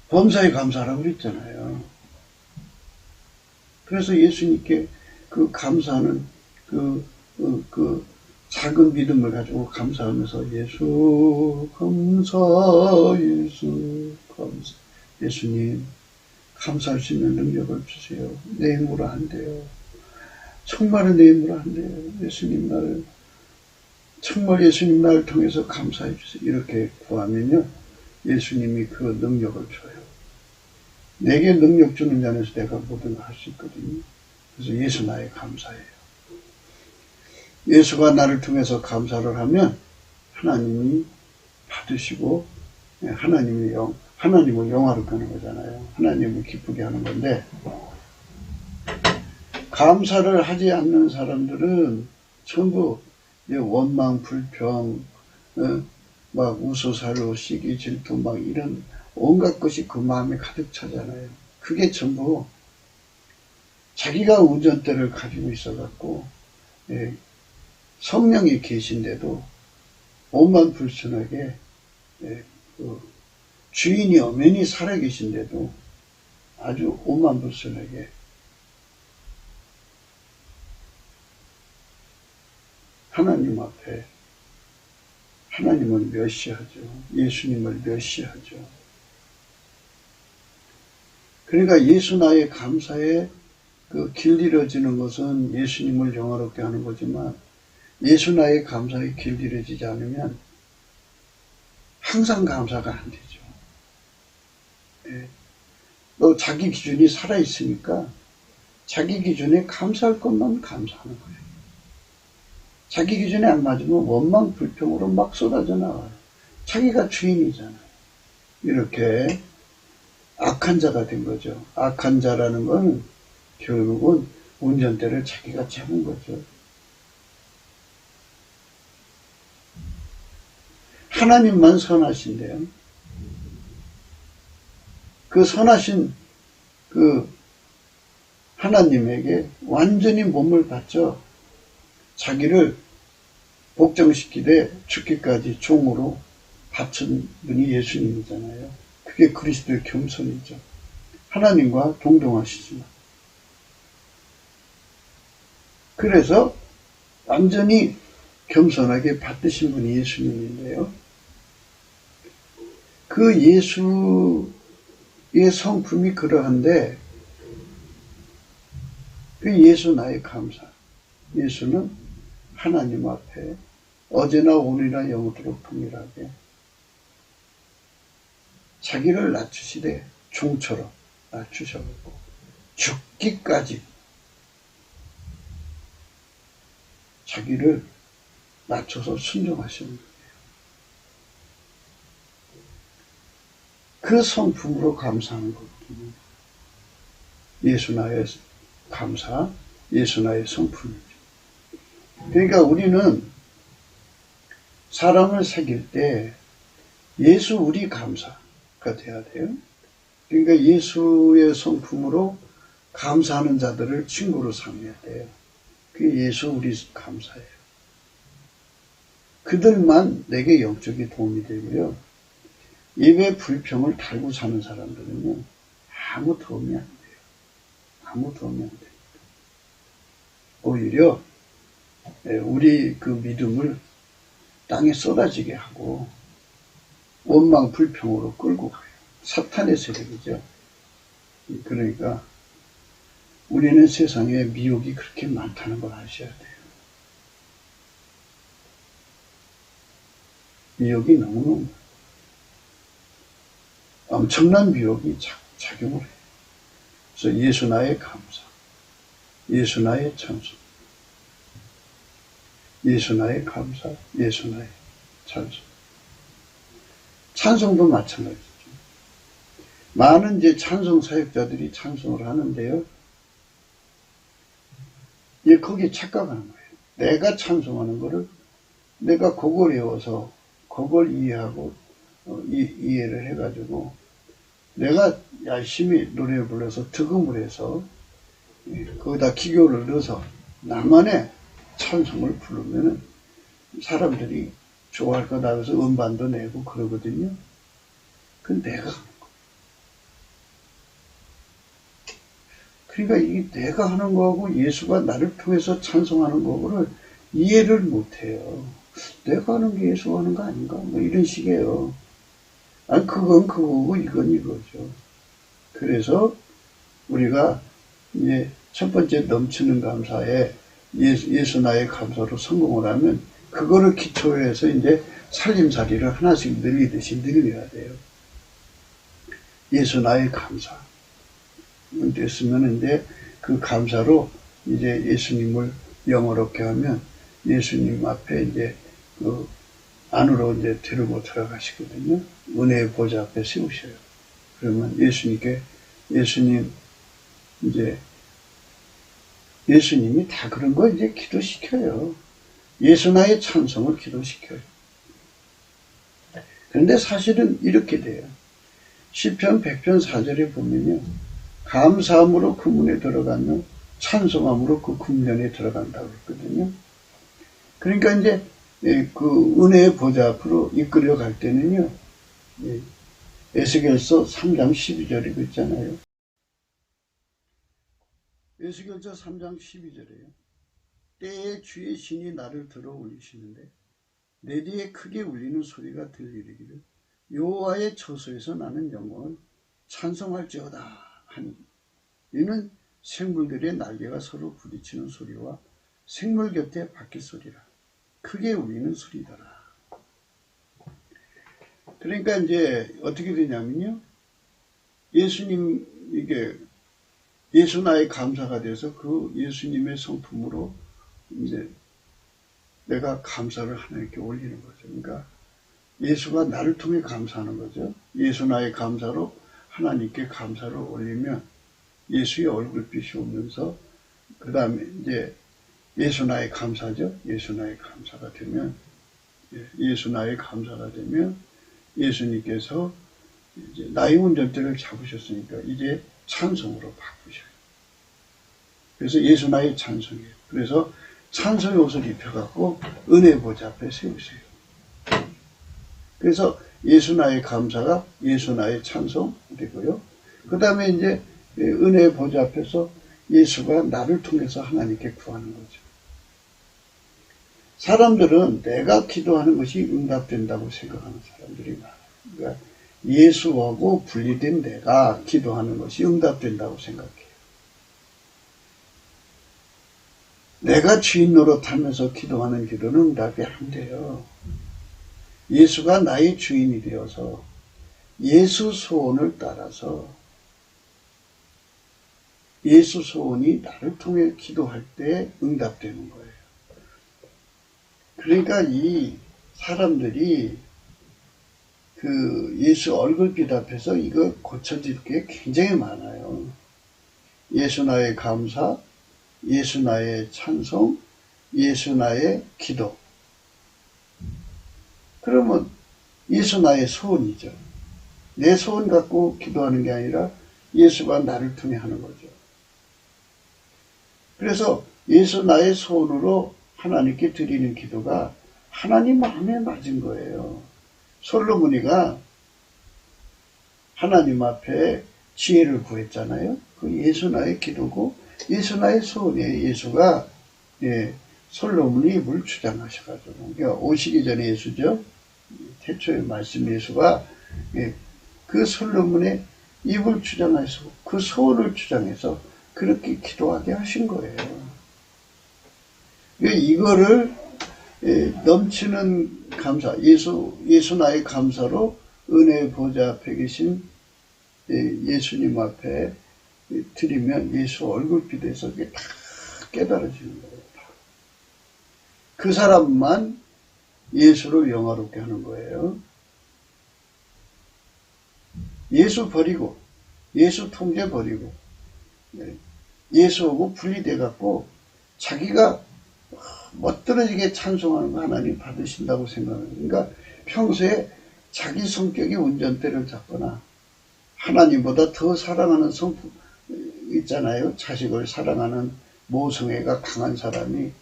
S1: 범사에 감사라고 그랬잖아요. 그래서 예수님께 그 감사하는 그 작은 믿음을 가지고 감사하면서 예수 감사 예수 감사 예수님 감사할 수 있는 능력을 주세요. 내 힘으로 안 돼요. 정말은 내 힘으로 안 돼요. 예수님 나를 정말 예수님 나를 통해서 감사해 주세요. 이렇게 구하면요 예수님이 그 능력을 줘요. 내게 능력 주는 자에서 내가 모든 걸 할 수 있거든요. 그래서 예수 나의 감사예요. 예수가 나를 통해서 감사를 하면 하나님이 받으시고 하나님을 영화롭게 하는 거잖아요. 하나님을 기쁘게 하는 건데 감사를 하지 않는 사람들은 전부 원망, 불평, 막 우소사로, 시기, 질투 막 이런 온갖 것이 그 마음에 가득 차잖아요. 그게 전부 자기가 운전대를 가지고 있어갖고 성령이 계신데도 몸만 불순하게 그 주인이 엄연히 살아계신데도 아주 오만 불순하게 하나님 앞에 하나님을 멸시하죠. 예수님을 멸시하죠. 그러니까 예수 나의 감사에 그 길들여지는 것은 예수님을 영화롭게 하는 거지만 예수 나의 감사에 길들여지지 않으면 항상 감사가 안 되죠. 또 자기 기준이 살아있으니까 자기 기준에 감사할 것만 감사하는 거예요. 자기 기준에 안 맞으면 원망 불평으로 막 쏟아져 나와요. 자기가 주인이잖아요. 이렇게 악한 자가 된 거죠. 악한 자라는 건 결국은 운전대를 자기가 잡은 거죠. 하나님만 선하신데요. 그 선하신 그 하나님에게 완전히 몸을 바쳐 자기를 복종시키되 죽기까지 종으로 바친 분이 예수님이잖아요. 그게 그리스도의 겸손이죠. 하나님과 동등하시지만. 그래서 완전히 겸손하게 받으신 분이 예수님인데요. 그 예수의 성품이 그러한데 그 예수 나의 감사. 예수는 하나님 앞에 어제나 오늘이나 영원토록 동일하게 자기를 낮추시되 종처럼 낮추셔가지고 죽기까지 자기를 낮춰서 순종하시는 거예요. 그 성품으로 감사하는 거거든요. 예수 나의 감사, 예수 나의 성품이죠. 그러니까 우리는 사람을 새길 때 예수 우리 감사가 돼야 돼요. 그러니까 예수의 성품으로 감사하는 자들을 친구로 삼아야 돼요. 그게 예수 우리 감사예요. 그들만 내게 영적인 도움이 되고요. 예배 불평을 달고 사는 사람들은요, 아무 도움이 안 돼요. 아무 도움이 안 됩니다. 오히려 우리 그 믿음을 땅에 쏟아지게 하고 원망 불평으로 끌고 가요. 사탄의 세력이죠. 그러니까 우리는 세상에 미혹이 그렇게 많다는 걸 아셔야 돼요. 미혹이 너무너무 엄청난 미혹이 작용을 해요. 그래서 예수 나의 감사, 예수 나의 찬송, 예수 나의 감사, 예수 나의 찬송. 찬송도 마찬가지죠. 많은 이제 찬송 사역자들이 찬송을 하는데요. 거기에 착각하는 거예요. 내가 찬송하는 거를 내가 그걸 외워서 그걸 이해하고 이해를 해가지고 내가 열심히 노래를 불러서 득음을 해서 거기다 기교를 넣어서 나만의 찬송을 부르면은 사람들이 좋아할 거다 해서 음반도 내고 그러거든요. 그건 내가 하는 거. 그러니까 이 내가 하는 거하고 예수가 나를 통해서 찬송하는 거를 이해를 못해요. 내가 하는 게 예수가 하는 거 아닌가? 뭐 이런 식이에요. 아니 그건 그거고 이건 이거죠. 그래서 우리가 이제 첫 번째 넘치는 감사에 예수 나의 감사로 성공을 하면 그거를 기초로 해서 이제 살림살이를 하나씩 늘리듯이 늘려야 돼요. 예수 나의 감사. 됐으면 이제 그 감사로 이제 예수님을 영어롭게 하면 예수님 앞에 이제 그 안으로 이제 데리고 들어가시거든요. 은혜의 보좌 앞에 세우셔요. 그러면 예수님께 예수님이 다 그런 거 이제 기도시켜요. 예수 나의 찬송을 기도시켜요. 그런데 사실은 이렇게 돼요. 시편 100편 4절에 보면요. 감사함으로 그 문에 들어가면 찬송함으로 그 군면에 들어간다고 했거든요. 그러니까 이제 그 은혜의 보좌 앞으로 이끌려 갈 때는요. 에스겔서 3장 12절이 있잖아요. 에스겔서 3장 12절에요. 때에 주의 신이 나를 들어 올리시는데 내 뒤에 크게 울리는 소리가 들리기를 여호와의 처소에서 나는 영광을 찬송할지어다 하니 이는 생물들의 날개가 서로 부딪히는 소리와 생물 곁에 바퀴 소리라 크게 울리는 소리더라. 그러니까 이제 어떻게 되냐면요. 예수 나의 감사가 돼서 그 예수님의 성품으로 이제 내가 감사를 하나님께 올리는 거죠. 그러니까 예수가 나를 통해 감사하는 거죠. 예수 나의 감사로 하나님께 감사를 올리면 예수의 얼굴빛이 오면서 그 다음에 이제 예수 나의 감사죠. 예수 나의 감사가 되면 예수님께서 이제 나의 운전대를 잡으셨으니까 이제 찬송으로 바꾸셔요. 그래서 예수 나의 찬송이에요. 그래서 찬송의 옷을 입혀갖고 은혜 보좌 앞에 세우세요. 그래서 예수 나의 감사가 예수 나의 찬송 되고요. 그 다음에 이제 은혜의 보좌 앞에서 예수가 나를 통해서 하나님께 구하는 거죠. 사람들은 내가 기도하는 것이 응답된다고 생각하는 사람들이 많아요. 그러니까 예수하고 분리된 내가 기도하는 것이 응답된다고 생각해요. 내가 주인 노릇하면서 기도하는 기도는 응답이 안 돼요. 예수가 나의 주인이 되어서 예수 소원을 따라서 예수 소원이 나를 통해 기도할 때 응답되는 거예요. 그러니까 이 사람들이 그 예수 얼굴빛 앞에서 이거 고쳐질 게 굉장히 많아요. 예수 나의 감사, 예수 나의 찬송, 예수 나의 기도. 그러면 예수 나의 소원이죠. 내 소원 갖고 기도하는 게 아니라 예수가 나를 통해 하는 거죠. 그래서 예수 나의 소원으로 하나님께 드리는 기도가 하나님 마음에 맞은 거예요. 솔로몬이가 하나님 앞에 지혜를 구했잖아요. 그 예수 나의 기도고 예수 나의 소원이에요. 예수가 솔로몬이 입을 주장하셔가지고 그러니까 오시기 전에 예수죠. 태초의 말씀 예수가 그 솔로몬의 입을 주장해서 그 소원을 주장해서 그렇게 기도하게 하신 거예요. 이거를 넘치는 감사, 예수 나의 감사로 은혜의 보좌 앞에 계신 예수님 앞에 드리면 예수 얼굴빛에서 그게 다 깨달아지는 거예요. 그 사람만 예수를 영화롭게 하는 거예요. 예수 버리고 예수 통제 버리고 예수하고 분리돼 갖고 자기가 멋들어지게 찬송하는 거 하나님 받으신다고 생각해요. 그러니까 평소에 자기 성격이 운전대를 잡거나 하나님보다 더 사랑하는 성품 있잖아요. 자식을 사랑하는 모성애가 강한 사람이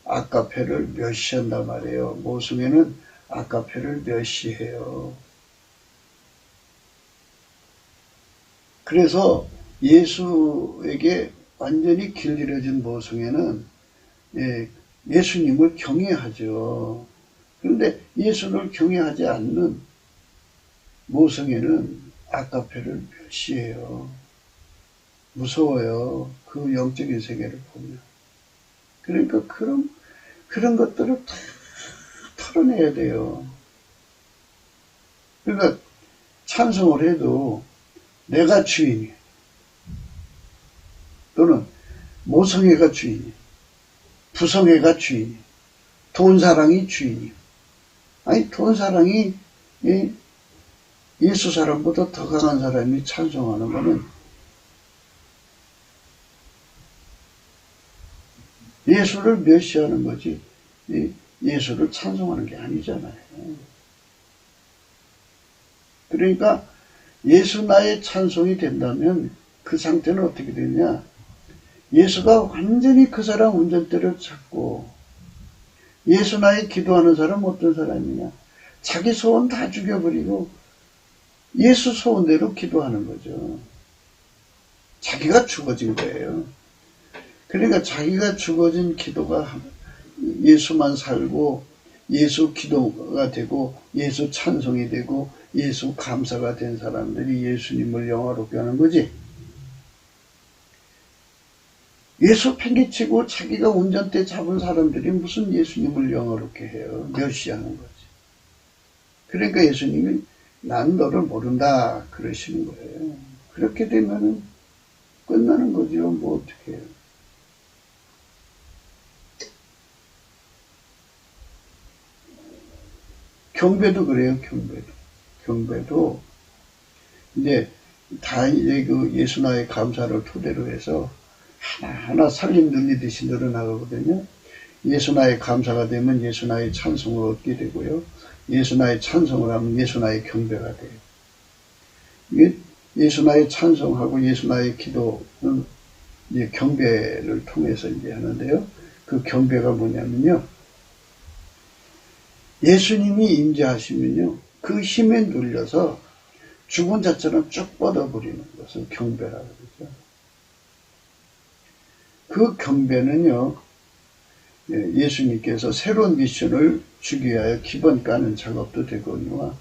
S1: 아까페를 멸시한단 말이에요. 모성애는 아까페를 멸시해요. 그래서 예수에게 완전히 길들여진 모성애는 예수님을 경외하죠. 그런데 예수를 경외하지 않는 모성애는 아까페를 멸시해요. 무서워요. 그 영적인 세계를 보면. 그러니까 그런 것들을 다 털어내야 돼요. 그러니까 찬송을 해도 내가 주인이에요. 또는 모성애가 주인이에요. 부성애가 주인이에요. 돈사랑이 주인이에요. 아니 돈사랑이 예수 사람보다 더 강한 사람이 찬송하는 거는 예수를 멸시하는 거지 예수를 찬송하는 게 아니잖아요. 그러니까 예수 나의 찬송이 된다면 그 상태는 어떻게 되냐? 예수가 완전히 그 사람 운전대를 잡고 예수 나의 기도하는 사람 어떤 사람이냐? 자기 소원 다 죽여버리고 예수 소원대로 기도하는 거죠. 자기가 죽어진 거예요. 그러니까 자기가 죽어진 기도가 예수만 살고 예수 기도가 되고 예수 찬송이 되고 예수 감사가 된 사람들이 예수님을 영화롭게 하는 거지. 예수 팽개치고 자기가 운전대 잡은 사람들이 무슨 예수님을 영화롭게 해요. 멸시하는 거지. 그러니까 예수님이 난 너를 모른다 그러시는 거예요. 그렇게 되면은 끝나는 거죠. 뭐 어떻게 해요. 경배도 그래요. 경배도 이제 다 이제 그 예수나의 감사를 토대로 해서 하나하나 살림 늘리듯이 늘어나가거든요. 예수나의 감사가 되면 예수나의 찬송을 얻게 되고요. 예수나의 찬송을 하면 예수나의 경배가 돼요. 이게 예수나의 찬송하고 예수나의 기도는 이제 경배를 통해서 이제 하는데요. 그 경배가 뭐냐면요. 예수님이 임재하시면요. 그 힘에 눌려서 죽은 자처럼 쭉 뻗어버리는 것을 경배라고 그러죠. 그 경배는요. 예수님께서 새로운 미션을 주기 위하여 기본 까는 작업도 되거니와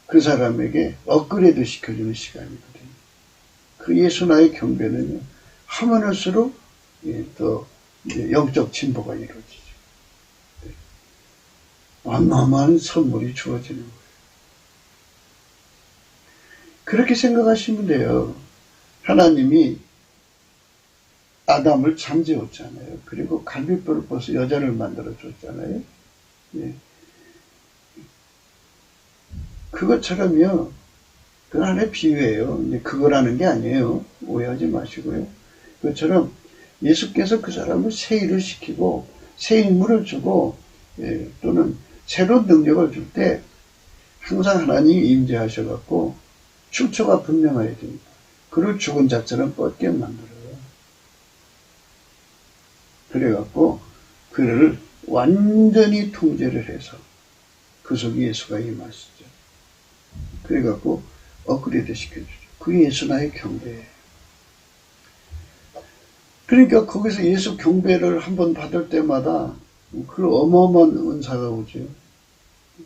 S1: 그 사람에게 업그레이드 시켜주는 시간이거든요. 그 예수나의 경배는요. 하면 할수록 더 영적 진보가 이루어지죠. 어마어마한 선물이 주어지는 거예요. 그렇게 생각하시면 돼요. 하나님이 아담을 잠재웠잖아요. 그리고 갈빗불을 벗어 여자를 만들어줬잖아요. 그것처럼요. 그 하나의 비유예요. 이제 그거라는 게 아니에요. 오해하지 마시고요. 그것처럼 예수께서 그 사람을 세일을 시키고 새 인물을 주고 또는 새로운 능력을 줄 때 항상 하나님이 임재하셔갖고 출처가 분명해야 됩니다. 그를 죽은 자처럼 뻗게 만들어요. 그래갖고 그를 완전히 통제를 해서 그 속에 예수가 임하시죠. 그래갖고 업그레이드 시켜주죠. 그게 예수 나의 경배예요. 그러니까 거기서 예수 경배를 한번 받을 때마다 그 어마어마한 은사가 오죠.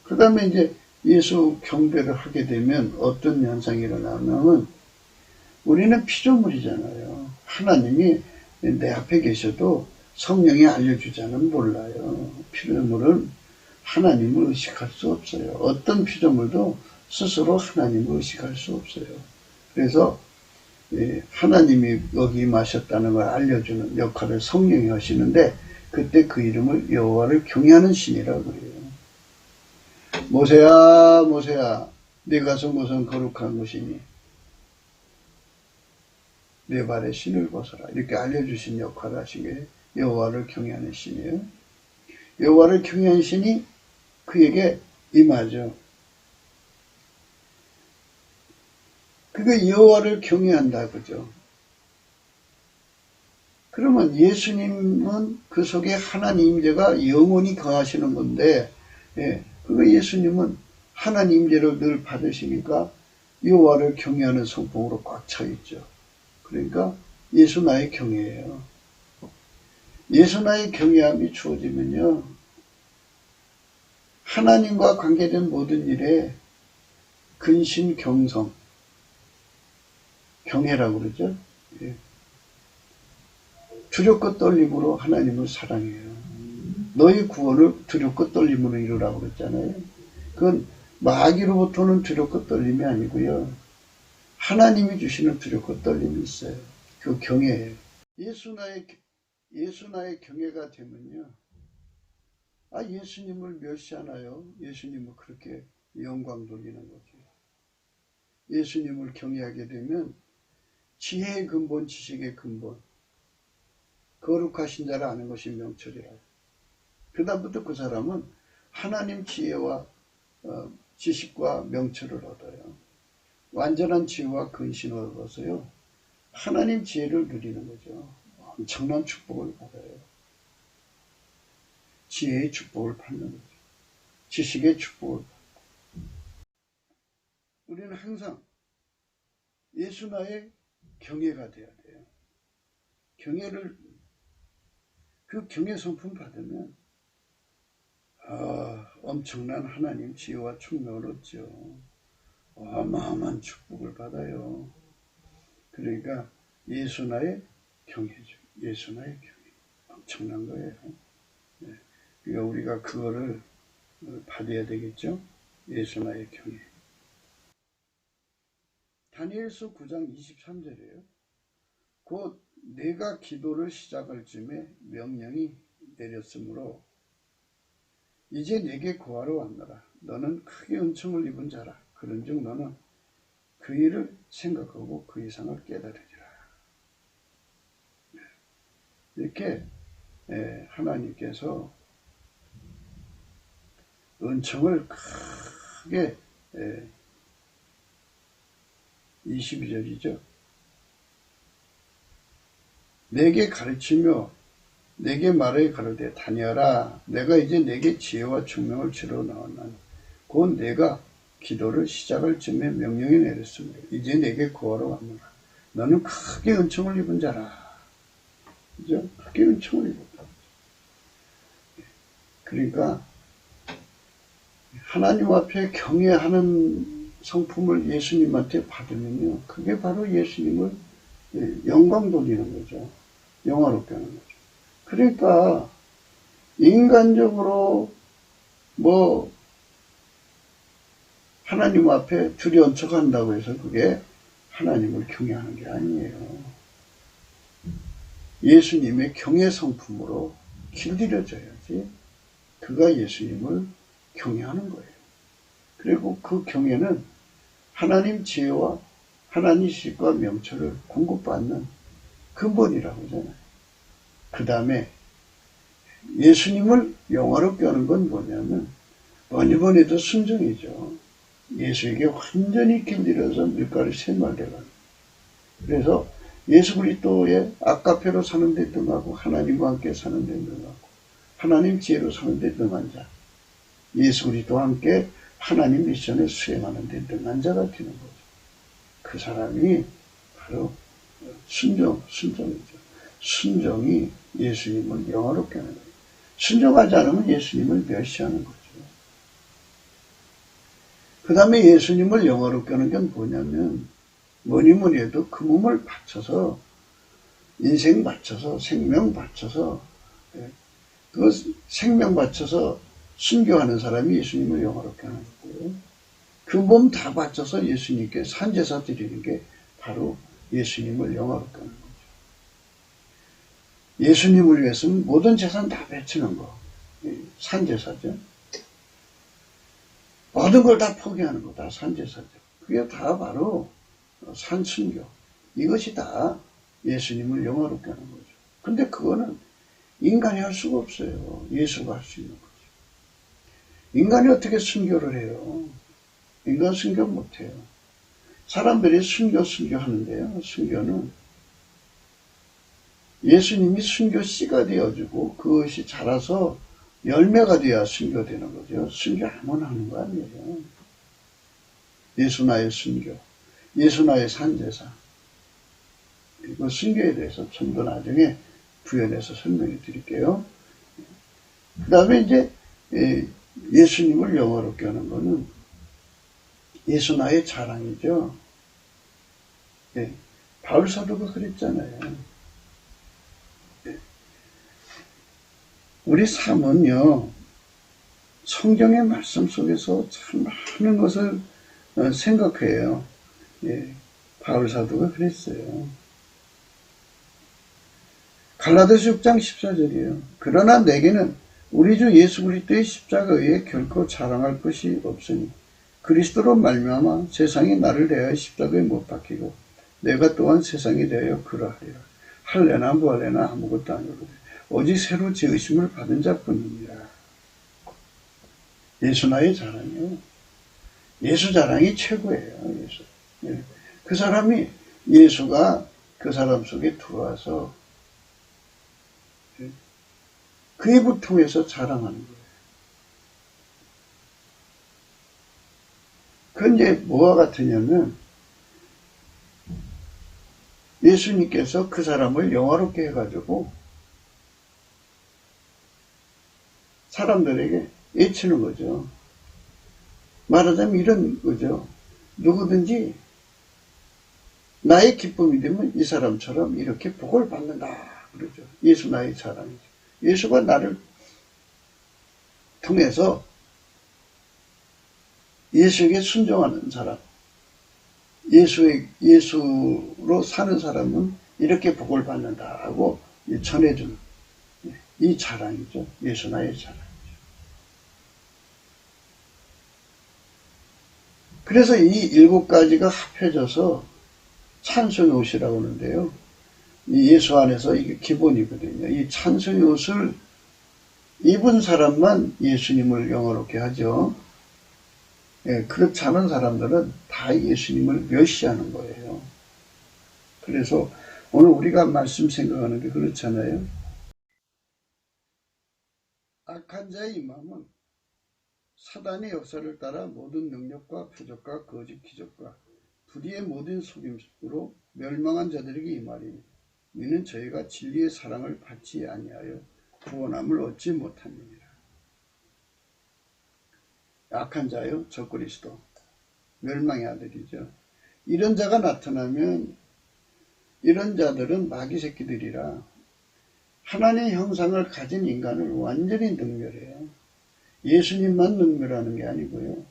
S1: 그 다음에 이제 예수 경배를 하게 되면 어떤 현상이 일어나냐면 우리는 피조물이잖아요. 하나님이 내 앞에 계셔도 성령이 알려주자는 몰라요. 피조물은 하나님을 의식할 수 없어요. 어떤 피조물도 스스로 하나님을 의식할 수 없어요. 그래서 하나님이 여기 임하셨다는 걸 알려주는 역할을 성령이 하시는데 그때 그 이름을 여호와를 경외하는 신이라고 그래요. 모세야 모세야 네가 성곳은 거룩한 곳이니 내 발에 신을 벗어라 이렇게 알려주신 역할을 하신 게 여호와를 경외하는 신이에요. 여호와를 경외하는 신이 그에게 임하죠. 그게 여호와를 경외한다 그죠. 그러면 예수님은 그 속에 하나님 임재가 영원히 거하시는 건데 그거 예수님은 하나님 임재를 늘 받으시니까 여호와를 경외하는 성품으로 꽉 차 있죠. 그러니까 예수 나의 경외예요. 예수 나의 경외함이 주어지면요. 하나님과 관계된 모든 일에 근신 경성 경외라고 그러죠. 두렵고 떨림으로 하나님을 사랑해요. 너희 구원을 두렵고 떨림으로 이루라고 그랬잖아요. 그건 마귀로부터는 두렵고 떨림이 아니고요. 하나님이 주시는 두렵고 떨림이 있어요. 그 경외예요. 예수 나의 경외가 되면요. 예수님을 멸시하나요? 예수님을 그렇게 영광 돌리는 거죠. 예수님을 경외하게 되면 지혜의 근본, 지식의 근본, 거룩하신 자를 아는 것이 명철이라. 그 다음부터 그 사람은 하나님 지혜와 지식과 명철을 얻어요. 완전한 지혜와 근신을 얻어서요. 하나님 지혜를 누리는 거죠. 엄청난 축복을 받아요. 지혜의 축복을 받는 거죠. 지식의 축복을 받고. 우리는 항상 예수 나의 경외가 돼야 돼요. 그 경외 성품 받으면 엄청난 하나님 지혜와 총명을 얻죠. 어마어마한 축복을 받아요. 그러니까 예수 나의 경외죠. 예수 나의 경외. 엄청난 거예요. 그러니까 우리가 그거를 받아야 되겠죠. 예수 나의 경외. 다니엘서 9장 23절이에요. 곧 내가 기도를 시작할 즈음에 명령이 내렸으므로 이제 내게 구하러 왔노라. 너는 크게 은총을 입은 자라. 그런즉 너는 그 일을 생각하고 그 이상을 깨달으리라. 이렇게 하나님께서 은총을 크게 22절이죠. 내게 가르치며 내게 말을 가르되 다니엘아 내가 이제 내게 지혜와 총명을 주러 나왔나니 곧 내가 기도를 시작할 즈음에 명령이 내렸습니다. 이제 내게 구하러 왔노라. 너는 크게 은총을 입은 자라. 그죠? 크게 은총을 입었다. 그러니까 하나님 앞에 경외하는 성품을 예수님한테 받으면요. 그게 바로 예수님을 영광 돌리는 거죠. 영화롭게 하는 거죠. 그러니까 인간적으로 하나님 앞에 두려운 척한다고 해서 그게 하나님을 경외하는 게 아니에요. 예수님의 경외 성품으로 길들여져야지 그가 예수님을 경외하는 거예요. 그리고 그 경외는 하나님 지혜와 하나님 지식과 명철을 공급받는 근본이라고 하잖아요. 그 다음에 예수님을 영화롭게 하는 건 뭐냐면 번이번에도 순종이죠. 예수에게 완전히 길들여서 밀가루 샘말되가. 그래서 예수 그리스도의 아카페로 사는 데 등하고 하나님과 함께 사는 데 등하고 하나님 지혜로 사는 데 등한 자, 예수 그리스도와 함께 하나님 미션을 수행하는 데 등한 자가 되는 거죠. 그 사람이 바로 순종이죠. 순종이 예수님을 영화롭게 하는 거예요. 순종하지 않으면 예수님을 멸시하는 거죠. 그 다음에 예수님을 영화롭게 하는 게 뭐냐면 뭐니 해도 그 몸을 바쳐서 인생 바쳐서 생명 바쳐서 그 생명 바쳐서 순교하는 사람이 예수님을 영화롭게 하는 거고요. 그 몸 다 바쳐서 예수님께 산제사 드리는 게 바로 예수님을 영화롭게 하는 거죠. 예수님을 위해서는 모든 재산 다 바치는 거. 산제사죠. 모든 걸 다 포기하는 거 다 산제사죠. 그게 다 바로 산순교. 이것이 다 예수님을 영화롭게 하는 거죠. 근데 그거는 인간이 할 수가 없어요. 예수가 할 수 있는 거죠. 인간이 어떻게 순교를 해요? 인간 순교 못해요. 사람들이 순교 하는데요. 순교는 예수님이 순교 씨가 되어주고 그것이 자라서 열매가 돼야 순교되는 거죠. 순교 아무나 하는 거 아니에요. 예수 나의 순교, 예수 나의 산제사. 그리고 순교에 대해서 좀 더 나중에 부연해서 설명해 드릴게요. 그 다음에 이제 예수님을 영화롭게 하는 거는 예수 나의 자랑이죠. 바울 사도가 그랬잖아요. 우리 삶은요, 성경의 말씀 속에서 참 많은 것을 생각해요. 바울 사도가 그랬어요. 갈라디아서 6장 14절이에요. 그러나 내게는 우리 주 예수 그리스도의 십자가에 결코 자랑할 것이 없으니 그리스도로 말미암아 세상이 나를 대하여 십자가에 못 박히고 내가 또한 세상에 대하여 그러하리라. 할래나 뭐할래나 아무것도 아니거든. 오직 새로 지으심을 받은 자뿐이니라. 예수 나의 자랑이에요. 예수 자랑이 최고예요. 예수. 그 사람이 예수가 그 사람 속에 들어와서 그 입을 통해서 자랑하는 거예요. 그건 이제 뭐와 같으냐면 예수님께서 그 사람을 영화롭게 해가지고 사람들에게 애치는 거죠. 말하자면 이런 거죠. 누구든지 나의 기쁨이 되면 이 사람처럼 이렇게 복을 받는다. 그러죠. 예수 나의 자랑이죠. 예수가 나를 통해서 예수에게 순종하는 사람, 예수로 사는 사람은 이렇게 복을 받는다 하고 전해주는 이 자랑이죠. 예수 나의 자랑이죠. 그래서 이 7가지가 합해져서 찬송의 옷이라고 하는데요. 이 예수 안에서 이게 기본이거든요. 이 찬송의 옷을 입은 사람만 예수님을 영화롭게 하죠. 그렇지 않은 사람들은 다 예수님을 멸시하는 거예요. 그래서 오늘 우리가 말씀 생각하는 게 그렇잖아요. 악한 자의 마음은 사단의 역사를 따라 모든 능력과 표적과 거짓 기적과 불의의 모든 속임수로 멸망한 자들에게 임하리니 이는 저희가 진리의 사랑을 받지 아니하여 구원함을 얻지 못함이니라. 악한 자요, 적그리스도, 멸망의 아들이죠. 이런 자가 나타나면 이런 자들은 마귀 새끼들이라 하나님의 형상을 가진 인간을 완전히 능멸해요. 예수님만 능멸하는 게 아니고요.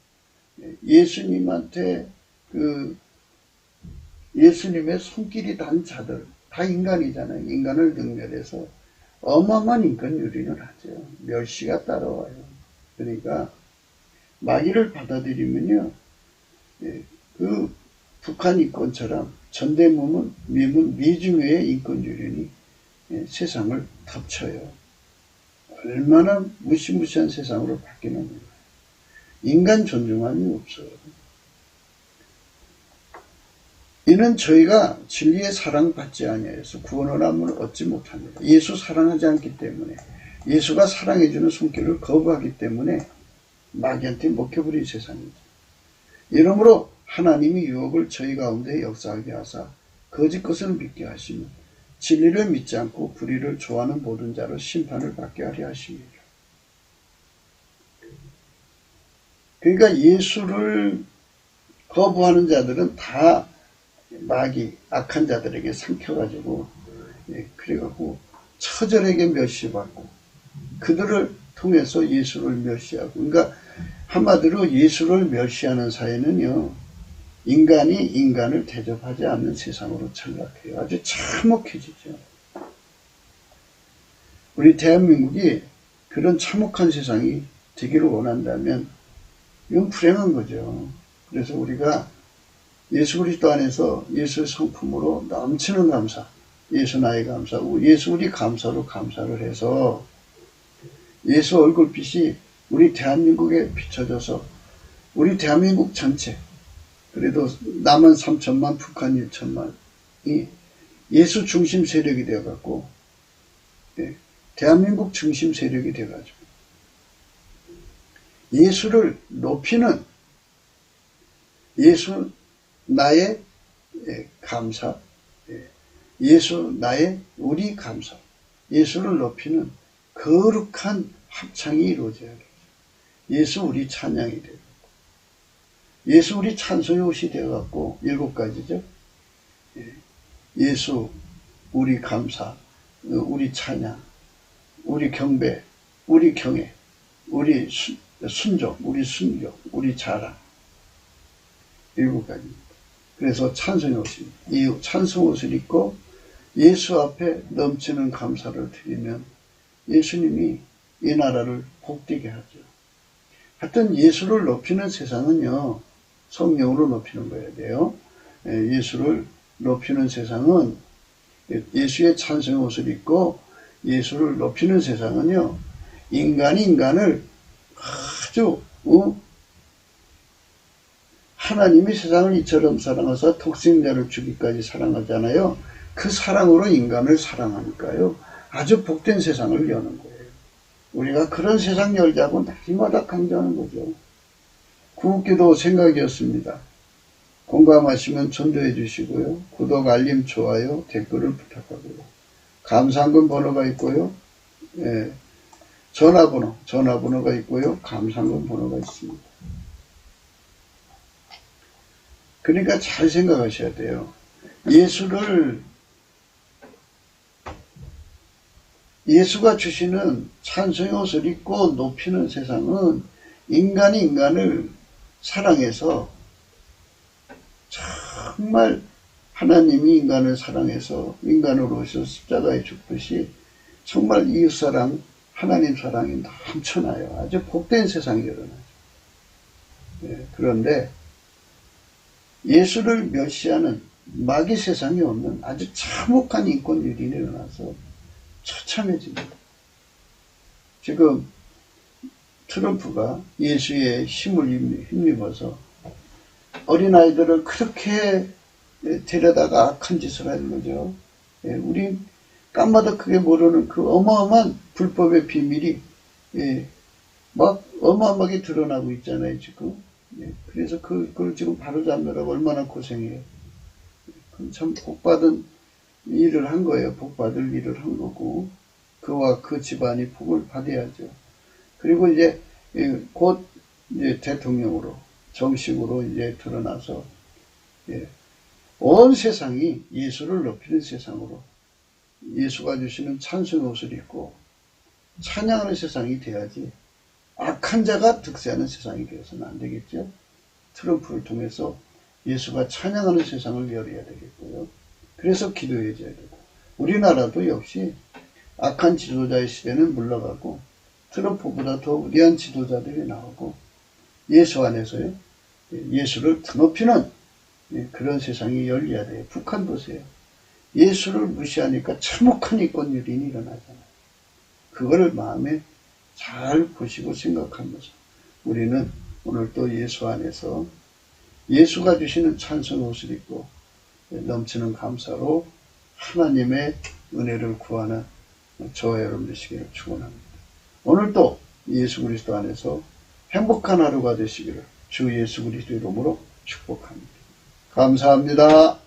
S1: 예수님한테 예수님의 손길이 단 자들, 다 인간이잖아요. 인간을 능멸해서 어마어마한 인권 유린을 하죠. 멸시가 따라와요. 그러니까 마귀를 받아들이면요, 그 북한 인권처럼 전대미문 미중의 인권 유린이 세상을 덮쳐요. 얼마나 무시무시한 세상으로 바뀌는 거예요. 인간 존중함이 없어요. 이는 저희가 진리의 사랑받지 아니하여서 구원을 함을 얻지 못합니다. 예수 사랑하지 않기 때문에, 예수가 사랑해주는 손길을 거부하기 때문에 마귀한테 먹혀버린 세상이죠. 이러므로 하나님이 유혹을 저희 가운데 역사하게 하사 거짓 것을 믿게 하시며 진리를 믿지 않고 불의를 좋아하는 모든 자로 심판을 받게 하려 하십니다. 그러니까 예수를 거부하는 자들은 다 마귀, 악한 자들에게 삼켜가지고, 그래갖고 처절하게 멸시받고, 그들을 통해서 예수를 멸시하고, 그러니까 한마디로 예수를 멸시하는 사회는요, 인간이 인간을 대접하지 않는 세상으로 전락해요. 아주 참혹해지죠. 우리 대한민국이 그런 참혹한 세상이 되기를 원한다면, 이건 불행한 거죠. 그래서 우리가 예수 그리스도 안에서 예수의 성품으로 넘치는 감사, 예수 나의 감사, 예수 우리 감사로 감사를 해서 예수 얼굴빛이 우리 대한민국에 비춰져서 우리 대한민국 전체, 그래도 남한 3천만, 북한 1천만이 예수 중심 세력이 되어갖고, 대한민국 중심 세력이 되어가지고 예수를 높이는 예수 나의 감사, 예수 나의 우리 감사, 예수를 높이는 거룩한 합창이 이루어져야겠죠. 예수 우리 찬양이 되고, 예수 우리 찬송의 옷이 되어갖고 7가지죠. 예수 우리 감사, 우리 찬양, 우리 경배, 우리 경애, 우리 순종, 우리 순교, 우리 자랑. 7가지입니다. 그래서 찬송의 옷입니다. 이 찬송 옷을 입고 예수 앞에 넘치는 감사를 드리면 예수님이 이 나라를 복되게 하죠. 하여튼 예수를 높이는 세상은요, 성령으로 높이는 거야 돼요. 예수를 높이는 세상은 예수의 찬송의 옷을 입고 예수를 높이는 세상은요, 인간이 인간을 아주 하나님이 세상을 이처럼 사랑하사 독생자를 주기까지 사랑하잖아요. 그 사랑으로 인간을 사랑하니까요, 아주 복된 세상을 여는 거예요. 우리가 그런 세상 열자고 날마다 강조하는 거죠. 구국기도 생각이었습니다. 공감하시면 전도해 주시고요. 구독, 알림, 좋아요, 댓글을 부탁하고요. 감사한금 번호가 있고요. 전화번호가 있고요. 감사한금 번호가 있습니다. 그러니까 잘 생각하셔야 돼요. 예수가 주시는 찬송의 옷을 입고 높이는 세상은 인간이 인간을 사랑해서, 정말 하나님이 인간을 사랑해서 인간으로 오셔서 십자가에 죽듯이 정말 이웃사랑, 하나님 사랑이 넘쳐나요. 아주 복된 세상이 일어나죠. 그런데 예수를 멸시하는 마귀 세상에 없는 아주 참혹한 인권율이 일어나서 처참해집니다. 지금 트럼프가 예수의 힘을 힘입어서 어린아이들을 그렇게 데려다가 악한 짓을 하는 거죠. 우리 깜마다 크게 모르는 그 어마어마한 불법의 비밀이 막 어마어마하게 드러나고 있잖아요, 지금. 그래서 그걸 지금 바로잡느라고 얼마나 고생해요. 참 복받은 일을 한 거예요. 복받을 일을 한 거고, 그와 그 집안이 복을 받아야죠. 그리고 이제 곧 이제 대통령으로 정식으로 이제 드러나서 온 세상이 예수를 높이는 세상으로, 예수가 주시는 찬송의 옷을 입고 찬양하는 세상이 돼야지 악한 자가 득세하는 세상이 되어서는 안 되겠죠. 트럼프를 통해서 예수가 찬양하는 세상을 열어야 되겠고요. 그래서 기도해줘야 되고, 우리나라도 역시 악한 지도자의 시대는 물러가고 트럼프보다 더 위대한 지도자들이 나오고 예수 안에서요, 예수를 드높이는 그런 세상이 열려야 돼요. 북한 보세요. 예수를 무시하니까 참혹한 인권유린이 일어나잖아요. 그거를 마음에 잘 보시고 생각하면서 우리는 오늘 또 예수 안에서 예수가 주시는 찬송 옷을 입고 넘치는 감사로 하나님의 은혜를 구하는 저와 여러분 되시기를 축원합니다. 오늘도 예수 그리스도 안에서 행복한 하루가 되시기를 주 예수 그리스도 이름으로 축복합니다. 감사합니다.